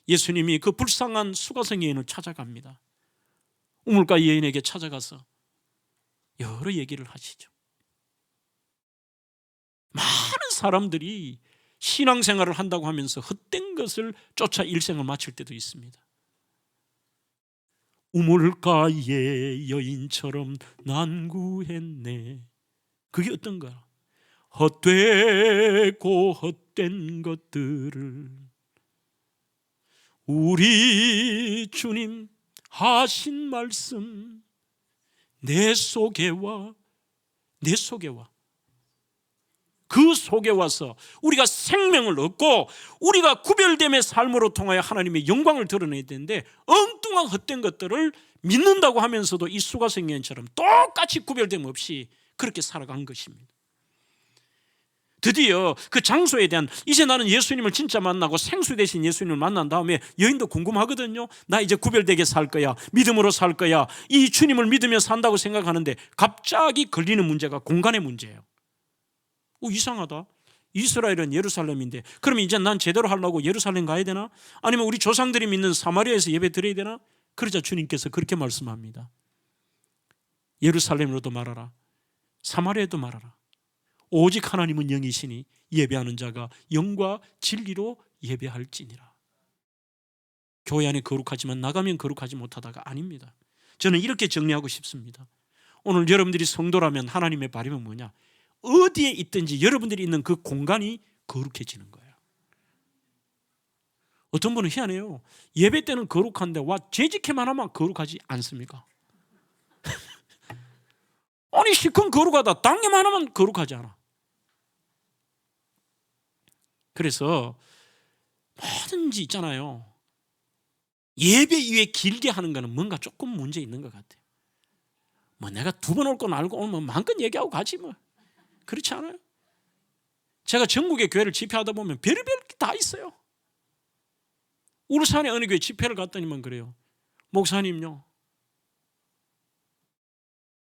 Speaker 1: 예수님이 그 불쌍한 수가성 여인을 찾아갑니다. 우물가 여인에게 찾아가서 여러 얘기를 하시죠. 많은 사람들이 신앙생활을 한다고 하면서 헛된 것을 쫓아 일생을 마칠 때도 있습니다. 우물가의 여인처럼 난구했네. 그게 어떤 거야? 헛되고 헛된 것들을 우리 주님 하신 말씀 내 속에 와, 그 속에 와서 우리가 생명을 얻고 우리가 구별됨의 삶으로 통하여 하나님의 영광을 드러내야 되는데 엉뚱한 헛된 것들을 믿는다고 하면서도 이 수가성 여인처럼 똑같이 구별됨 없이 그렇게 살아간 것입니다. 드디어 그 장소에 대한, 이제 나는 예수님을 진짜 만나고 생수 대신 예수님을 만난 다음에 여인도 궁금하거든요. 나 이제 구별되게 살 거야, 믿음으로 살 거야, 이 주님을 믿으며 산다고 생각하는데 갑자기 걸리는 문제가 공간의 문제예요. 이상하다. 이스라엘은 예루살렘인데 그러면 이제 난 제대로 하려고 예루살렘 가야 되나? 아니면 우리 조상들이 믿는 사마리아에서 예배 드려야 되나? 그러자 주님께서 그렇게 말씀합니다. 예루살렘으로도 말하라, 사마리아에도 말하라. 오직 하나님은 영이시니 예배하는 자가 영과 진리로 예배할지니라. 교회 안에 거룩하지만 나가면 거룩하지 못하다가 아닙니다. 저는 이렇게 정리하고 싶습니다. 오늘 여러분들이 성도라면 하나님의 바람은 뭐냐? 어디에 있든지 여러분들이 있는 그 공간이 거룩해지는 거예요. 어떤 분은 희한해요. 예배 때는 거룩한데 와 재직회만 하면 거룩하지 않습니까? 아니 시큰 거룩하다, 당회만 하면 거룩하지 않아. 그래서 뭐든지 있잖아요, 예배 이후에 길게 하는 거는 뭔가 조금 문제 있는 것 같아요. 뭐 내가 2번 올 건 알고 오면 마음껏 얘기하고 가지 뭐. 그렇지 않아요? 제가 전국의 교회를 집회하다 보면 별별 게 다 있어요. 울산의 어느 교회 집회를 갔더니만 그래요. 목사님요,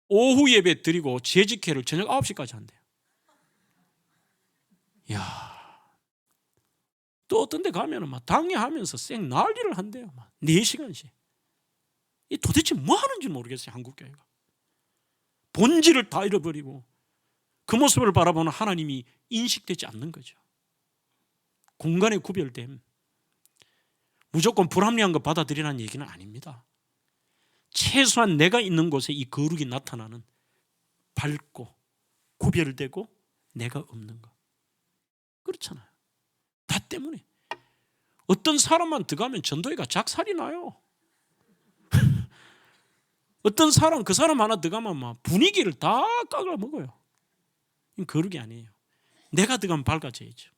Speaker 1: 오후 예배 드리고 재직회를 저녁 9시까지 한대요. 이야. 또 어떤 데 가면 막 당회하면서 쌩 난리를 한대요. 막 4시간씩. 이 도대체 뭐 하는지 모르겠어요, 한국교회가. 본질을 다 잃어버리고 그 모습을 바라보는 하나님이 인식되지 않는 거죠. 공간의 구별됨, 무조건 불합리한 거 받아들이라는 얘기는 아닙니다. 최소한 내가 있는 곳에 이 거룩이 나타나는, 밝고 구별되고 내가 없는 것, 그렇잖아요. 다 때문에. 어떤 사람만 들어가면 전도회가 작살이 나요. 어떤 사람, 그 사람 하나 들어가면 막 분위기를 다 깎아 먹어요. 이건 거룩이 아니에요. 내가 들어가면 밝아져야죠.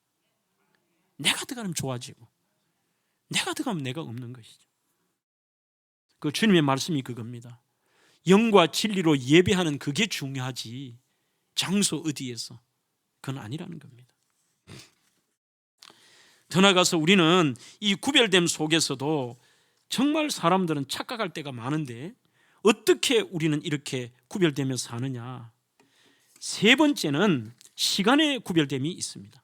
Speaker 1: 내가 들어가면 좋아지고, 내가 들어가면 내가 없는 것이죠. 그 주님의 말씀이 그겁니다. 영과 진리로 예배하는 그게 중요하지 장소 어디에서 그건 아니라는 겁니다. 더 나아가서 우리는 이 구별됨 속에서도 정말 사람들은 착각할 때가 많은데 어떻게 우리는 이렇게 구별되며 사느냐. 세 번째는 시간의 구별됨이 있습니다.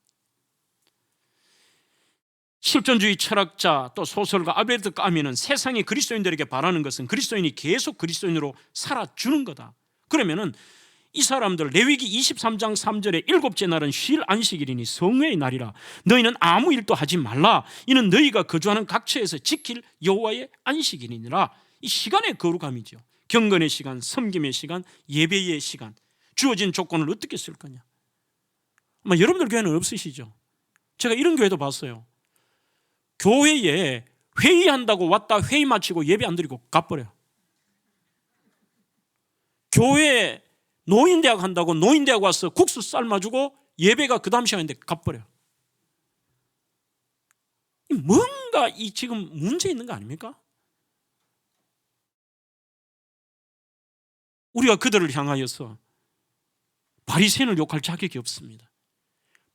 Speaker 1: 실존주의 철학자 또 소설가 알베르트 까미는 세상이 그리스도인들에게 바라는 것은 그리스도인이 계속 그리스도인으로 살아주는 거다. 그러면은 이 사람들 레위기 23장 3절에 일곱째 날은 쉴 안식일이니 성회의 날이라 너희는 아무 일도 하지 말라 이는 너희가 거주하는 각처에서 지킬 여호와의 안식일이니라. 이 시간의 거룩함이죠. 경건의 시간, 섬김의 시간, 예배의 시간, 주어진 조건을 어떻게 쓸 거냐. 아마 여러분들 교회는 없으시죠. 제가 이런 교회도 봤어요. 교회에 회의한다고 왔다 회의 마치고 예배 안 드리고 가버려요. 교회에 노인대학 한다고 노인대학 와서 국수 삶아주고 예배가 그 다음 시간인데 가버려요. 뭔가 이 지금 문제 있는 거 아닙니까? 우리가 그들을 향하여서 바리새인을 욕할 자격이 없습니다.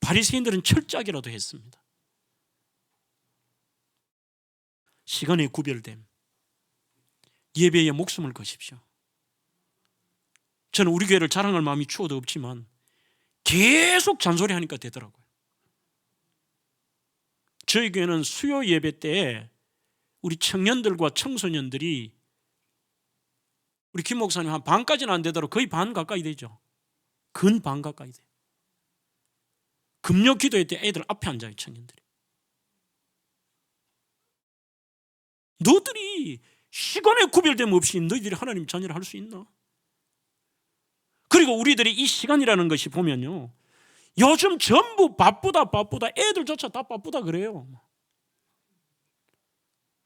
Speaker 1: 바리새인들은 철저하게라도 했습니다. 시간의 구별됨, 예배에 목숨을 거십시오. 저는 우리 교회를 자랑할 마음이 추워도 없지만 계속 잔소리하니까 되더라고요. 저희 교회는 수요 예배 때 우리 청년들과 청소년들이 우리 김 목사님 한 반까지는 안 되더라도 거의 반 가까이 되죠. 근 반 가까이 돼요. 금요 기도회 때 애들 앞에 앉아요. 청년들이. 너희들이 시간의 구별됨 없이 너희들이 하나님 자녀를 할 수 있나? 그리고 우리들이 이 시간이라는 것이 보면요, 요즘 전부 바쁘다 애들조차 다 바쁘다 그래요.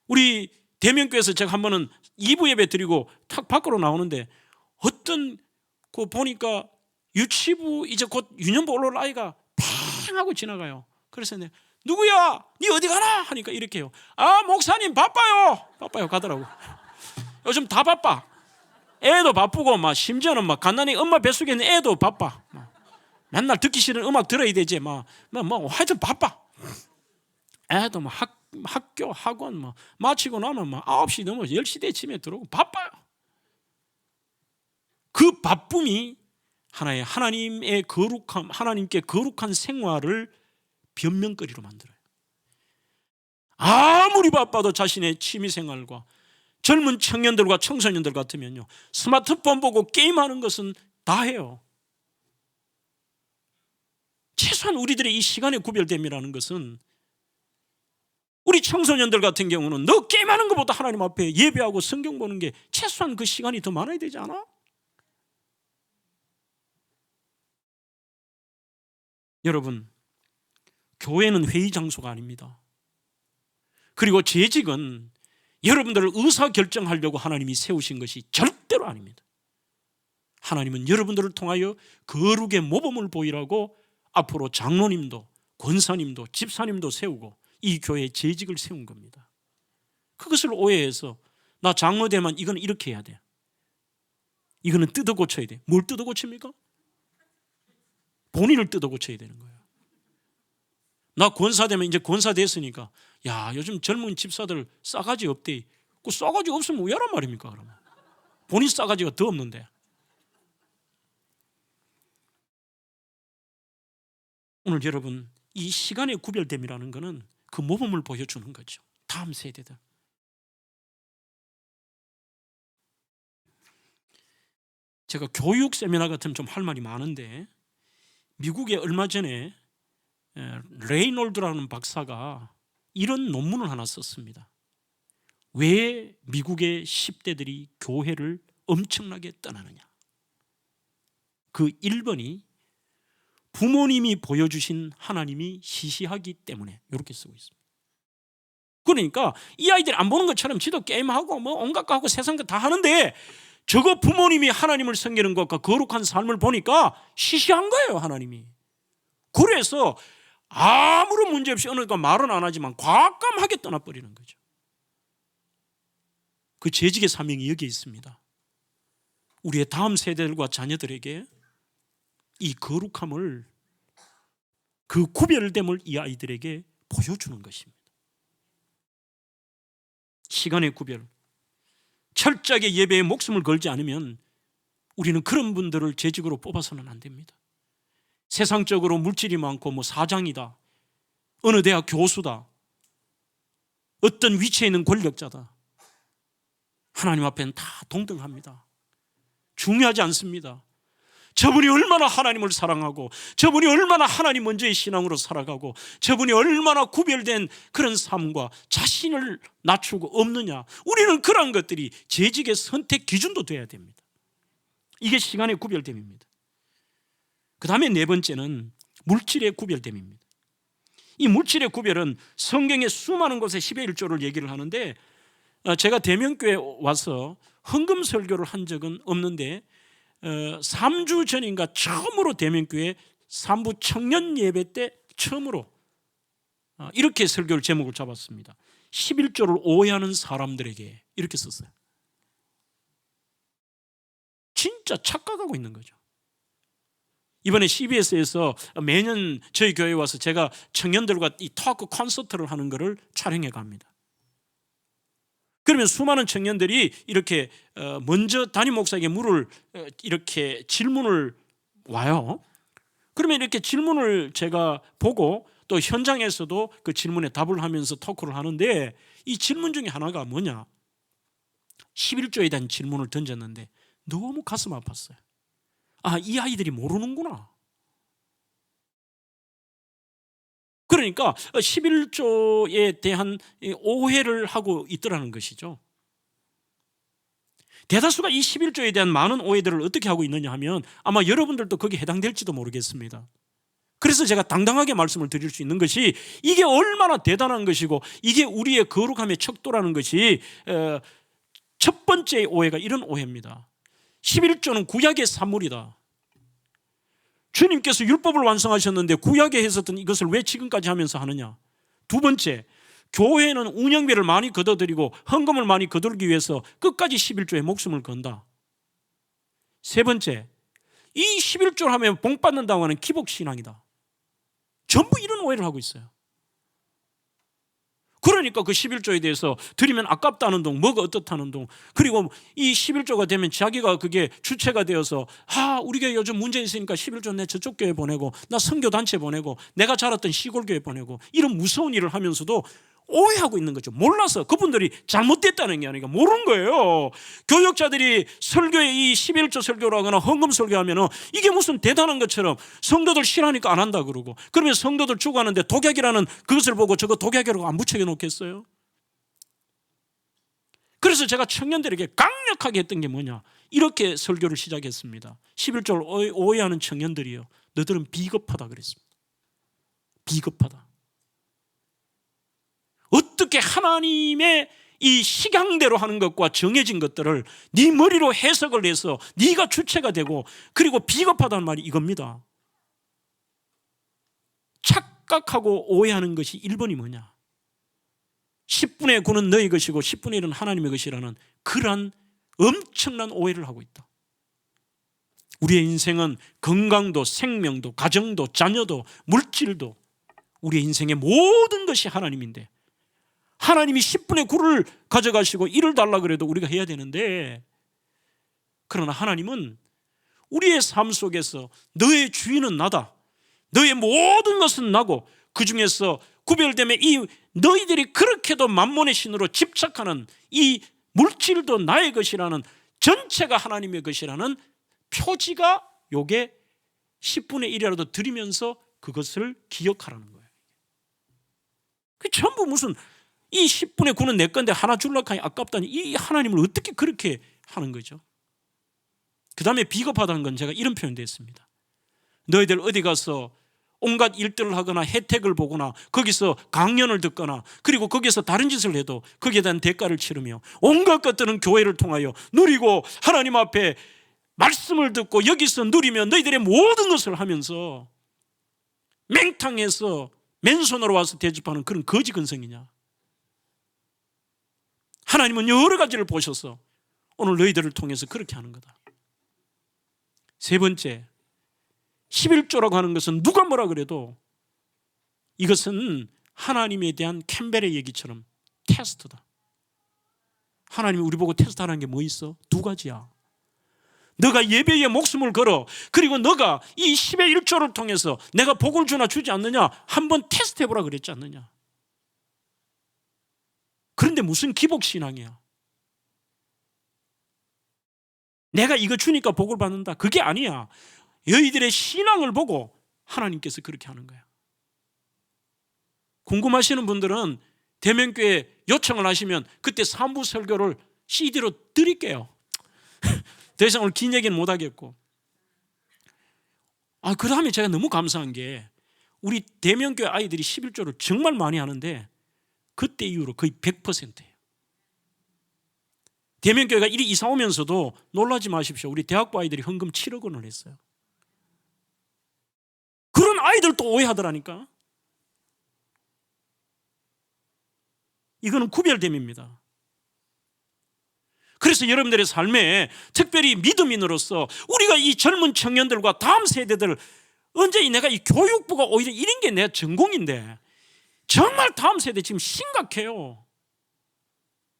Speaker 1: 우리 대면교회에서 제가 한 번은 2부 예배 드리고 탁 밖으로 나오는데 어떤 그 보니까 유치부 이제 곧 유년부 올라올 아이가 팽 하고 지나가요. 그래서 내가 누구야? 니 어디 가나? 하니까 이렇게 해요. 아, 목사님 바빠요 가더라고. 요즘 다 바빠. 애도 바쁘고 막 심지어는 막 갓난이 엄마 뱃속에 있는 애도 바빠. 맨날 듣기 싫은 음악 들어야 되지. 하여튼 바빠. 애도 막 학교 학원 막 마치고 나면 막 9시 넘어 10시 대쯤에 들어오고 바빠요. 그 바쁨이 하나의 하나님의 거룩함, 하나님께 거룩한 생활을 변명거리로 만들어요. 아무리 바빠도 자신의 취미생활과 젊은 청년들과 청소년들 같으면요, 스마트폰 보고 게임하는 것은 다 해요. 최소한 우리들의 이 시간의 구별됨이라는 것은 우리 청소년들 같은 경우는 너 게임하는 것보다 하나님 앞에 예배하고 성경 보는 게 최소한 그 시간이 더 많아야 되지 않아? 여러분, 교회는 회의 장소가 아닙니다. 그리고 재직은 여러분들을 의사결정하려고 하나님이 세우신 것이 절대로 아닙니다. 하나님은 여러분들을 통하여 거룩의 모범을 보이라고 앞으로 장로님도 권사님도 집사님도 세우고 이 교회에 재직을 세운 겁니다. 그것을 오해해서 나 장로 되면 이건 이렇게 해야 돼, 이거는 뜯어 고쳐야 돼. 뭘 뜯어 고칩니까? 본인을 뜯어 고쳐야 되는 거예요. 나 권사 되면 이제 권사 됐으니까 야, 요즘 젊은 집사들 싸가지 없대. 그 싸가지 없으면 왜란 말입니까? 그러면 본인 싸가지가 더 없는데. 오늘 여러분, 이 시간의 구별됨이라는 것은 그 모범을 보여주는 거죠. 다음 세대들. 제가 교육 세미나 같으면 좀 할 말이 많은데 미국에 얼마 전에 레이놀드라는 박사가 이런 논문을 하나 썼습니다. 왜 미국의 10대들이 교회를 엄청나게 떠나느냐. 그 1번이 부모님이 보여주신 하나님이 시시하기 때문에 이렇게 쓰고 있습니다. 그러니까 이 아이들이 안 보는 것처럼 지도 게임하고 뭐 온갖 거 하고 세상 거 다 하는데 저거 부모님이 하나님을 섬기는 것과 거룩한 삶을 보니까 시시한 거예요, 하나님이. 그래서 아무런 문제 없이 어느 가 말은 안 하지만 과감하게 떠나버리는 거죠. 그 재직의 사명이 여기에 있습니다. 우리의 다음 세대들과 자녀들에게 이 거룩함을, 그 구별됨을 이 아이들에게 보여주는 것입니다. 시간의 구별, 철저하게 예배에 목숨을 걸지 않으면 우리는 그런 분들을 재직으로 뽑아서는 안 됩니다. 세상적으로 물질이 많고 뭐 사장이다, 어느 대학 교수다, 어떤 위치에 있는 권력자다, 하나님 앞에는 다 동등합니다. 중요하지 않습니다. 저분이 얼마나 하나님을 사랑하고, 저분이 얼마나 하나님 먼저의 신앙으로 살아가고, 저분이 얼마나 구별된 그런 삶과 자신을 낮추고 없느냐, 우리는 그런 것들이 재직의 선택 기준도 돼야 됩니다. 이게 시간의 구별됨입니다. 그 다음에 네 번째는 물질의 구별됨입니다. 이 물질의 구별은 성경의 수많은 곳에 10의 1조를 얘기를 하는데, 제가 대명교에 와서 헌금 설교를 한 적은 없는데 3주 전인가 처음으로 대명교회 3부 청년 예배 때 처음으로 이렇게 설교를 제목을 잡았습니다. 11조를 오해하는 사람들에게, 이렇게 썼어요. 진짜 착각하고 있는 거죠. 이번에 CBS에서 매년 저희 교회에 와서 제가 청년들과 이 토크 콘서트를 하는 것을 촬영해 갑니다. 그러면 수많은 청년들이 이렇게 먼저 담임 목사에게 이렇게 질문을 와요. 그러면 이렇게 질문을 제가 보고 또 현장에서도 그 질문에 답을 하면서 토크를 하는데, 이 질문 중에 하나가 뭐냐, 11조에 대한 질문을 던졌는데 너무 가슴 아팠어요. 아, 이 아이들이 모르는구나. 그러니까 11조에 대한 오해를 하고 있더라는 것이죠. 대다수가 이 11조에 대한 많은 오해들을 어떻게 하고 있느냐 하면 아마 여러분들도 거기에 해당될지도 모르겠습니다. 그래서 제가 당당하게 말씀을 드릴 수 있는 것이, 이게 얼마나 대단한 것이고 이게 우리의 거룩함의 척도라는 것이, 첫 번째 오해가 이런 오해입니다. 11조는 구약의 산물이다. 주님께서 율법을 완성하셨는데 구약에 했었던 이것을 왜 지금까지 하면서 하느냐. 두 번째, 교회는 운영비를 많이 걷어들이고 헌금을 많이 거두기 위해서 끝까지 11조에 목숨을 건다. 세 번째, 이 11조를 하면 복 받는다고 하는 기복신앙이다. 전부 이런 오해를 하고 있어요. 그러니까 그 11조에 대해서 드리면 아깝다는 동, 뭐가 어떻다는 동, 그리고 이 11조가 되면 자기가 그게 주체가 되어서, 우리 교회 요즘 문제 있으니까 11조 내 저쪽 교회 보내고, 나 선교단체 보내고, 내가 자랐던 시골교회 보내고, 이런 무서운 일을 하면서도 오해하고 있는 거죠. 몰라서. 그분들이 잘못됐다는 게 아니라 모르는 거예요. 교역자들이 설교에 이 11조 설교를 하거나 헌금 설교하면 이게 무슨 대단한 것처럼 성도들 싫어하니까 안 한다 그러고, 그러면 성도들 죽어가는데 독약이라는 그것을 보고 저거 독약이라고 안 붙여 놓겠어요? 그래서 제가 청년들에게 강력하게 했던 게 뭐냐, 이렇게 설교를 시작했습니다. 11조를 오해하는 청년들이요, 너들은 비겁하다 그랬습니다. 비겁하다. 어떻게 하나님의 이 식양대로 하는 것과 정해진 것들을 네 머리로 해석을 해서 네가 주체가 되고, 그리고 비겁하다는 말이 이겁니다. 착각하고 오해하는 것이 1번이 뭐냐, 10분의 9는 너희 것이고 10분의 1은 하나님의 것이라는 그러한 엄청난 오해를 하고 있다. 우리의 인생은 건강도 생명도 가정도 자녀도 물질도, 우리의 인생의 모든 것이 하나님인데, 하나님이 10분의 9를 가져가시고 1을 달라 그래도 우리가 해야 되는데, 그러나 하나님은 우리의 삶 속에서 너의 주인은 나다, 너의 모든 것은 나고, 그 중에서 구별됨에 이 너희들이 그렇게도 만몬의 신으로 집착하는 이 물질도 나의 것이라는, 전체가 하나님의 것이라는 표지가 요게 10분의 1이라도 드리면서 그것을 기억하라는 거예요. 그 전부 무슨 이 10분의 9는 내 건데 하나 줄라고 하니 아깝다니, 이 하나님을 어떻게 그렇게 하는 거죠? 그 다음에 비겁하다는 건 제가 이런 표현도 했습니다. 너희들 어디 가서 온갖 일들을 하거나 혜택을 보거나 거기서 강연을 듣거나 그리고 거기서 다른 짓을 해도 거기에 대한 대가를 치르며 온갖 것들은 교회를 통하여 누리고 하나님 앞에 말씀을 듣고 여기서 누리며 너희들의 모든 것을 하면서 맹탕에서 맨손으로 와서 대접하는 그런 거지 근성이냐? 하나님은 여러 가지를 보셔서 오늘 너희들을 통해서 그렇게 하는 거다. 세 번째, 11조라고 하는 것은 누가 뭐라 그래도 이것은 하나님에 대한 캠벨의 얘기처럼 테스트다. 하나님이 우리 보고 테스트하는 게 뭐 있어? 두 가지야. 너가 예배에 목숨을 걸어, 그리고 너가 이 10의 1조를 통해서 내가 복을 주나 주지 않느냐 한번 테스트해보라 그랬지 않느냐. 그런데 무슨 기복신앙이야. 내가 이거 주니까 복을 받는다, 그게 아니야. 너희들의 신앙을 보고 하나님께서 그렇게 하는 거야. 궁금하시는 분들은 대면교회 요청을 하시면 그때 3부 설교를 CD로 드릴게요. 더 이상 오늘 긴 얘기는 못 하겠고. 그 다음에 제가 너무 감사한 게 우리 대면교회 아이들이 11조를 정말 많이 하는데 그때 이후로 거의 100%예요. 대면교회가 이리 이사 오면서도 놀라지 마십시오. 우리 대학부 아이들이 헌금 7억 원을 했어요. 그런 아이들도 오해하더라니까. 이거는 구별됨입니다. 그래서 여러분들의 삶에 특별히 믿음인으로서 우리가 이 젊은 청년들과 다음 세대들, 언제 내가 이 교육부가 오히려 이런 게 내 전공인데 정말 다음 세대 지금 심각해요.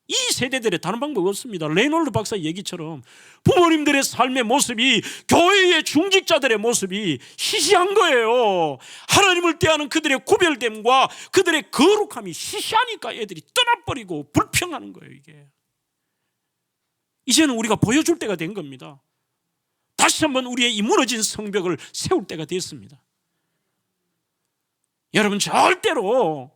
Speaker 1: 이 세대들의 다른 방법이 없습니다. 레이놀드 박사 얘기처럼 부모님들의 삶의 모습이, 교회의 중직자들의 모습이 시시한 거예요. 하나님을 대하는 그들의 구별됨과 그들의 거룩함이 시시하니까 애들이 떠나버리고 불평하는 거예요. 이게 이제는 우리가 보여줄 때가 된 겁니다. 다시 한번 우리의 이 무너진 성벽을 세울 때가 됐습니다. 여러분, 절대로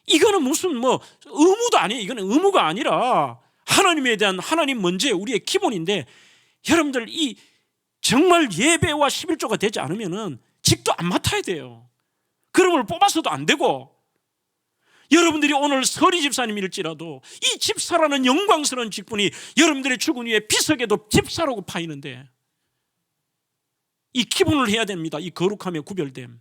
Speaker 1: 이거는 무슨 의무도 아니에요. 이거는 의무가 아니라 하나님에 대한, 하나님 먼저 우리의 기본인데, 여러분들 이 정말 예배와 11조가 되지 않으면은 직도 안 맡아야 돼요. 그러면 뽑아서도 안 되고, 여러분들이 오늘 서리 집사님일지라도 이 집사라는 영광스러운 직분이 여러분들의 죽은 후에 비석에도 집사라고 파이는데 이 기본을 해야 됩니다. 이 거룩함의 구별됨.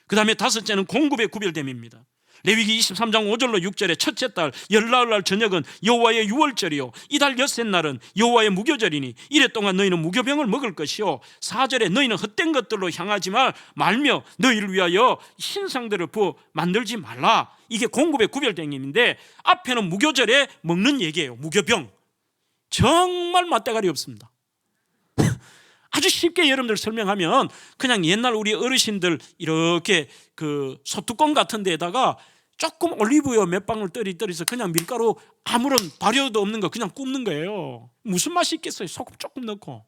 Speaker 1: 그 다음에 다섯째는 공급의 구별됨입니다. 레위기 23장 5절로 6절에 첫째 달 열나흘날 저녁은 여호와의 유월절이요 이달 엿새 날은 여호와의 무교절이니 이래 동안 너희는 무교병을 먹을 것이요 4절에 너희는 헛된 것들로 향하지 말며 너희를 위하여 신상들을 만들지 말라. 이게 공급의 구별됨인데 앞에는 무교절에 먹는 얘기예요. 무교병. 정말 맛대가리 없습니다. 아주 쉽게 여러분들 설명하면 그냥 옛날 우리 어르신들 이렇게 그 소뚜껑 같은 데에다가 조금 올리브유 몇 방울 떨어서 그냥 밀가루 아무런 발효도 없는 거 그냥 굽는 거예요. 무슨 맛이 있겠어요? 소금 조금 넣고.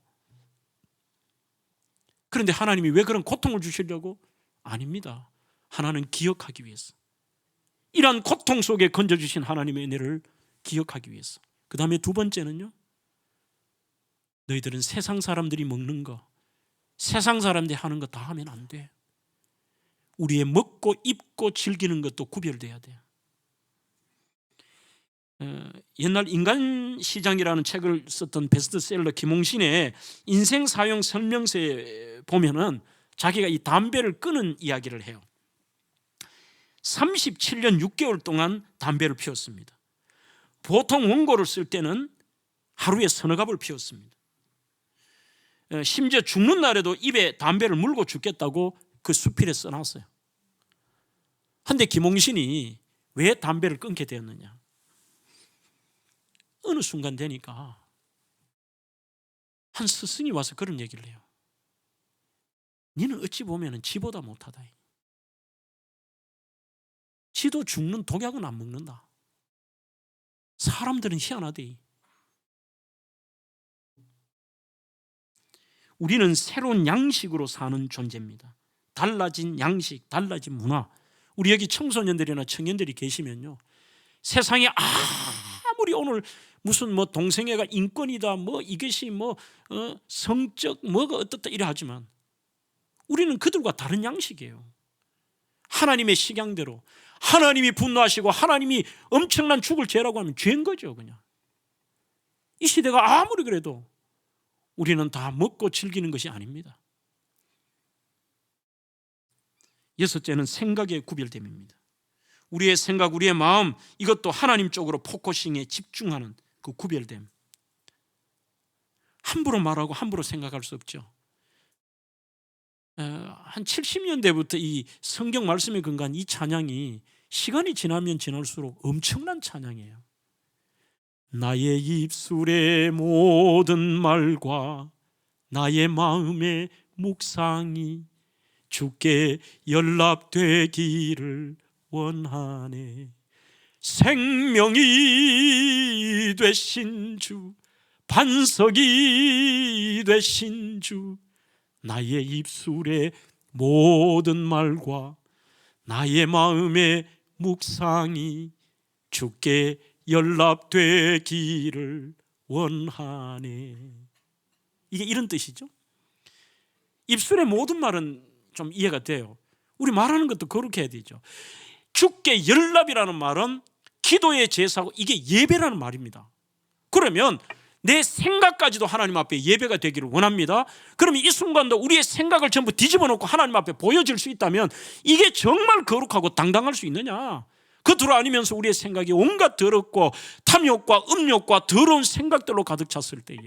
Speaker 1: 그런데 하나님이 왜 그런 고통을 주시려고? 아닙니다. 하나는 기억하기 위해서. 이러한 고통 속에 건져주신 하나님의 은혜를 기억하기 위해서. 그 다음에 두 번째는요, 너희들은 세상 사람들이 먹는 거, 세상 사람들이 하는 거 다 하면 안 돼. 우리의 먹고 입고 즐기는 것도 구별돼야 돼요. 옛날 인간시장이라는 책을 썼던 베스트셀러 김홍신의 인생 사용 설명서에 보면은 자기가 이 담배를 끊은 이야기를 해요. 37년 6개월 동안 담배를 피웠습니다. 보통 원고를 쓸 때는 하루에 서너 갑을 피웠습니다. 심지어 죽는 날에도 입에 담배를 물고 죽겠다고 그 수필에 써놨어요. 그런데 김홍신이 왜 담배를 끊게 되었느냐? 어느 순간 되니까 한 스승이 와서 그런 얘기를 해요. 니는 어찌 보면 지보다 못하다. 지도 죽는 독약은 안 먹는다. 사람들은 희한하대. 우리는 새로운 양식으로 사는 존재입니다. 달라진 양식, 달라진 문화. 우리 여기 청소년들이나 청년들이 계시면요, 세상에 아무리 오늘 무슨 뭐 동성애가 인권이다, 뭐 이것이 뭐 성적 뭐가 어떻다 이래 하지만 우리는 그들과 다른 양식이에요. 하나님의 식양대로 하나님이 분노하시고 하나님이 엄청난 죽을 죄라고 하면 죄인 거죠. 그냥 이 시대가 아무리 그래도 우리는 다 먹고 즐기는 것이 아닙니다. 여섯째는 생각의 구별됨입니다. 우리의 생각, 우리의 마음, 이것도 하나님 쪽으로 포커싱에 집중하는 그 구별됨. 함부로 말하고 함부로 생각할 수 없죠. 한 70년대부터 이 성경 말씀에 근거한 이 찬양이 시간이 지나면 지날수록 엄청난 찬양이에요. 나의 입술의 모든 말과 나의 마음의 묵상이 주께 연락되기를 원하네. 생명이 되신 주, 반석이 되신 주, 나의 입술의 모든 말과 나의 마음의 묵상이 주께 연락되기를 원하네. 이게 이런 뜻이죠. 입술의 모든 말은 좀 이해가 돼요. 우리 말하는 것도 거룩해야 되죠. 주께 연락이라는 말은 기도의 제사고 이게 예배라는 말입니다. 그러면 내 생각까지도 하나님 앞에 예배가 되기를 원합니다. 그러면 이 순간도 우리의 생각을 전부 뒤집어 놓고 하나님 앞에 보여질 수 있다면 이게 정말 거룩하고 당당할 수 있느냐? 그 둘 아니면서 우리의 생각이 온갖 더럽고 탐욕과 음욕과 더러운 생각들로 가득 찼을 때에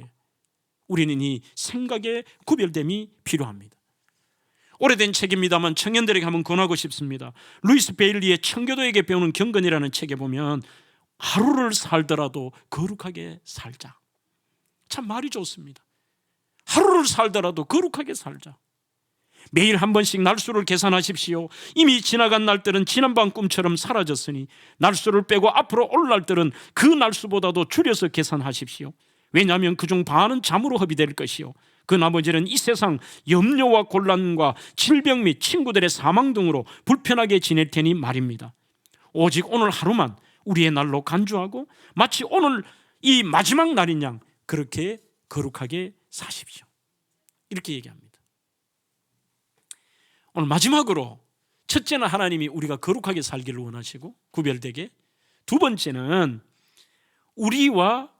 Speaker 1: 우리는 이 생각의 구별됨이 필요합니다. 오래된 책입니다만 청년들에게 한번 권하고 싶습니다. 루이스 베일리의 청교도에게 배우는 경건이라는 책에 보면 하루를 살더라도 거룩하게 살자. 참 말이 좋습니다. 하루를 살더라도 거룩하게 살자. 매일 한 번씩 날수를 계산하십시오. 이미 지나간 날들은 지난밤 꿈처럼 사라졌으니 날수를 빼고 앞으로 올 날들은 그 날수보다도 줄여서 계산하십시오. 왜냐하면 그중 반은 잠으로 허비될 것이요 그 나머지는 이 세상 염려와 곤란과 질병 및 친구들의 사망 등으로 불편하게 지낼 테니 말입니다. 오직 오늘 하루만 우리의 날로 간주하고 마치 오늘 이 마지막 날인 양 그렇게 거룩하게 사십시오. 이렇게 얘기합니다. 오늘 마지막으로 첫째는 하나님이 우리가 거룩하게 살기를 원하시고 구별되게, 두 번째는 우리와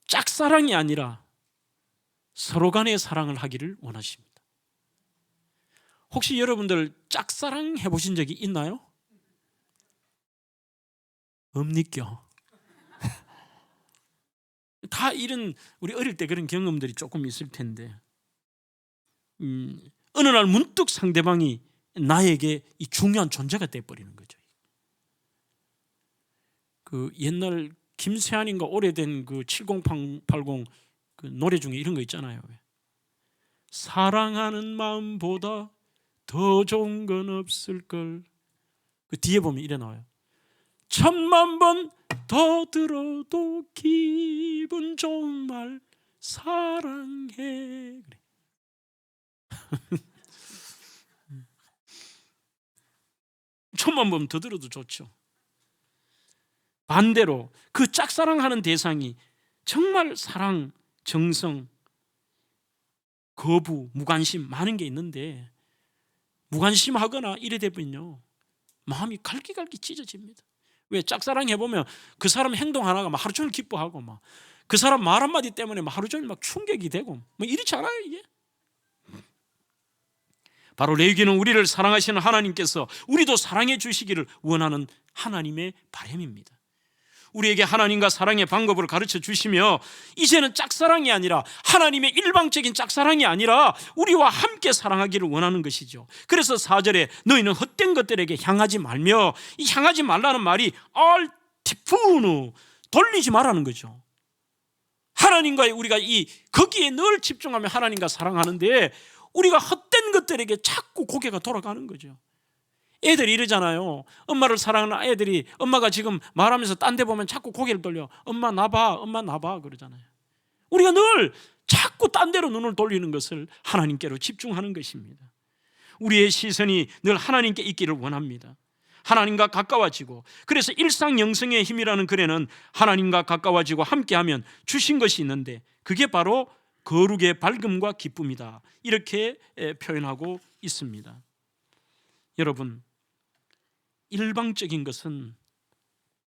Speaker 1: 짝사랑이 아니라 서로 간의 사랑을 하기를 원하십니다. 혹시 여러분들 짝사랑 해보신 적이 있나요? 없니껴? 다 이런 우리 어릴 때 그런 경험들이 조금 있을 텐데 어느 날 문득 상대방이 나에게 이 중요한 존재가 돼버리는 거죠. 그 옛날 김세한인가 오래된 그 7080 그 노래 중에 이런 거 있잖아요. 사랑하는 마음보다 더 좋은 건 없을걸. 그 뒤에 보면 이래 나와요. 10,000,000번 더 들어도 기분 좋은 말 사랑해. 그래. 10,000,000번 더 들어도 좋죠. 반대로 그 짝사랑하는 대상이 정말 사랑, 정성, 거부, 무관심 많은 게 있는데 무관심하거나 이래 되면요 마음이 갈기갈기 찢어집니다. 왜? 짝사랑 해보면 그 사람 행동 하나가 막 하루 종일 기뻐하고 막 그 사람 말 한마디 때문에 막 하루 종일 막 충격이 되고 뭐 이렇지 않아요 이게? 바로 레위기는 우리를 사랑하시는 하나님께서 우리도 사랑해 주시기를 원하는 하나님의 바람입니다. 우리에게 하나님과 사랑의 방법을 가르쳐 주시며 이제는 짝사랑이 아니라 하나님의 일방적인 짝사랑이 아니라 우리와 함께 사랑하기를 원하는 것이죠. 그래서 4절에 너희는 헛된 것들에게 향하지 말며, 이 향하지 말라는 말이 알티푸누 돌리지 말라는 거죠. 하나님과의 우리가 거기에 늘 집중하며 하나님과 사랑하는데 우리가 헛된 것들에게 자꾸 고개가 돌아가는 거죠. 애들이 이러잖아요. 엄마를 사랑하는 애들이 엄마가 지금 말하면서 딴 데 보면 자꾸 고개를 돌려. 엄마 나봐, 엄마 나봐 그러잖아요. 우리가 늘 자꾸 딴 데로 눈을 돌리는 것을 하나님께로 집중하는 것입니다. 우리의 시선이 늘 하나님께 있기를 원합니다. 하나님과 가까워지고, 그래서 일상 영성의 힘이라는 글에는 하나님과 가까워지고 함께하면 주신 것이 있는데 그게 바로 거룩의 밝음과 기쁨이다, 이렇게 표현하고 있습니다. 여러분, 일방적인 것은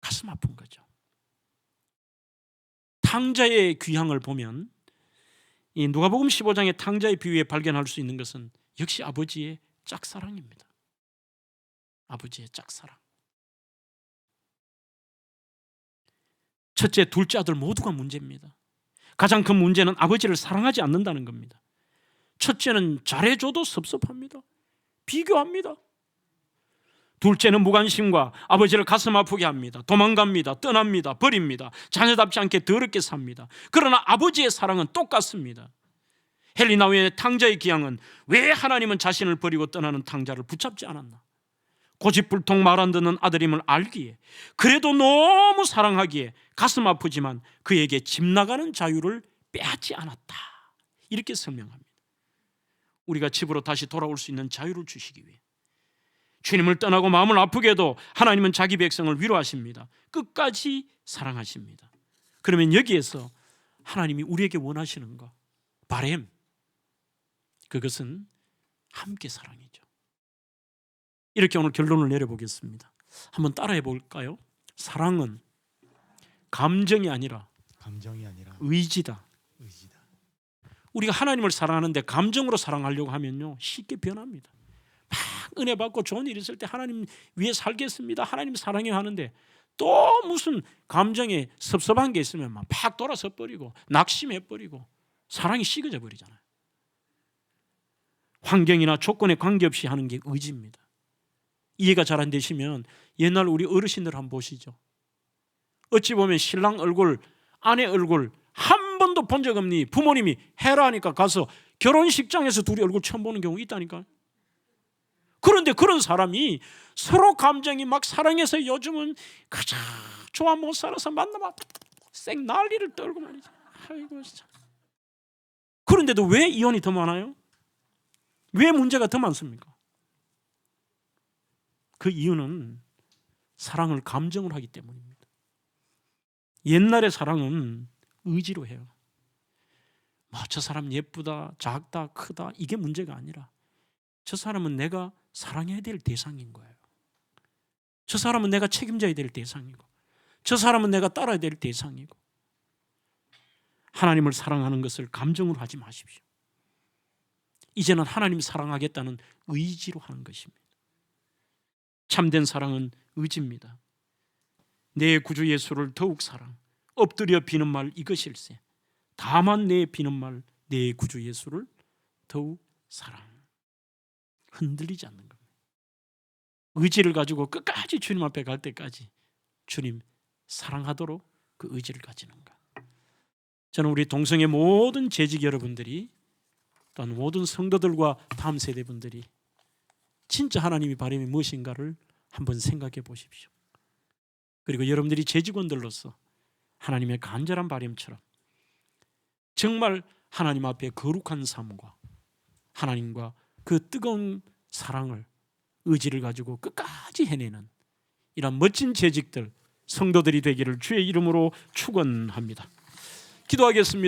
Speaker 1: 가슴 아픈 거죠. 탕자의 귀향을 보면 이 누가복음 15장의 탕자의 비유에 발견할 수 있는 것은 역시 아버지의 짝사랑입니다. 아버지의 짝사랑. 첫째, 둘째 아들 모두가 문제입니다. 가장 큰 문제는 아버지를 사랑하지 않는다는 겁니다. 첫째는 잘해줘도 섭섭합니다. 비교합니다. 둘째는 무관심과 아버지를 가슴 아프게 합니다. 도망갑니다. 떠납니다. 버립니다. 자녀답지 않게 더럽게 삽니다. 그러나 아버지의 사랑은 똑같습니다. 헬리나우의 탕자의 기향은 왜 하나님은 자신을 버리고 떠나는 탕자를 붙잡지 않았나? 고집불통 말 안 듣는 아들임을 알기에, 그래도 너무 사랑하기에 가슴 아프지만 그에게 집 나가는 자유를 빼앗지 않았다, 이렇게 설명합니다. 우리가 집으로 다시 돌아올 수 있는 자유를 주시기 위해 주님을 떠나고 마음을 아프게 해도 하나님은 자기 백성을 위로하십니다. 끝까지 사랑하십니다. 그러면 여기에서 하나님이 우리에게 원하시는 거, 바램, 그것은 함께 사랑이죠. 이렇게 오늘 결론을 내려보겠습니다. 한번 따라해 볼까요? 사랑은 감정이 아니라 의지다. 우리가 하나님을 사랑하는데 감정으로 사랑하려고 하면요, 쉽게 변합니다. 막 은혜 받고 좋은 일 있을 때 하나님 위해 살겠습니다, 하나님 사랑해요 하는데 또 무슨 감정에 섭섭한 게 있으면 막 팍 돌아서 버리고 낙심해 버리고 사랑이 식어져 버리잖아요. 환경이나 조건에 관계없이 하는 게 의지입니다. 이해가 잘 안 되시면 옛날 우리 어르신들 한번 보시죠. 어찌 보면 신랑 얼굴, 아내 얼굴 한 번도 본 적 없니 부모님이 해라 하니까 가서 결혼식장에서 둘이 얼굴 처음 보는 경우 있다니까요. 그런데 그런 사람이 서로 감정이 막 사랑해서 요즘은 가장 좋아 못 살아서 만나면 쌩 난리를 떨고 말이죠. 아이고 진짜. 그런데도 왜 이혼이 더 많아요? 왜 문제가 더 많습니까? 그 이유는 사랑을 감정으로 하기 때문입니다. 옛날의 사랑은 의지로 해요. 저 사람 예쁘다, 작다, 크다, 이게 문제가 아니라 저 사람은 내가 사랑해야 될 대상인 거예요. 저 사람은 내가 책임져야 될 대상이고, 저 사람은 내가 따라야 될 대상이고. 하나님을 사랑하는 것을 감정으로 하지 마십시오. 이제는 하나님 사랑하겠다는 의지로 하는 것입니다. 참된 사랑은 의지입니다. 내 구주 예수를 더욱 사랑, 엎드려 비는 말 이것일세. 다만 내 비는 말 내 구주 예수를 더욱 사랑. 흔들리지 않는 겁니다. 의지를 가지고 끝까지 주님 앞에 갈 때까지 주님 사랑하도록 그 의지를 가지는가. 저는 우리 동성의 모든 재직 여러분들이, 또한 모든 성도들과 다음 세대분들이 진짜 하나님이 바람이 무엇인가를 한번 생각해 보십시오. 그리고 여러분들이 재직원들로서 하나님의 간절한 바람처럼 정말 하나님 앞에 거룩한 삶과 하나님과 그 뜨거운 사랑을, 의지를 가지고 끝까지 해내는 이런 멋진 재직들, 성도들이 되기를 주의 이름으로 축원합니다. 기도하겠습니다.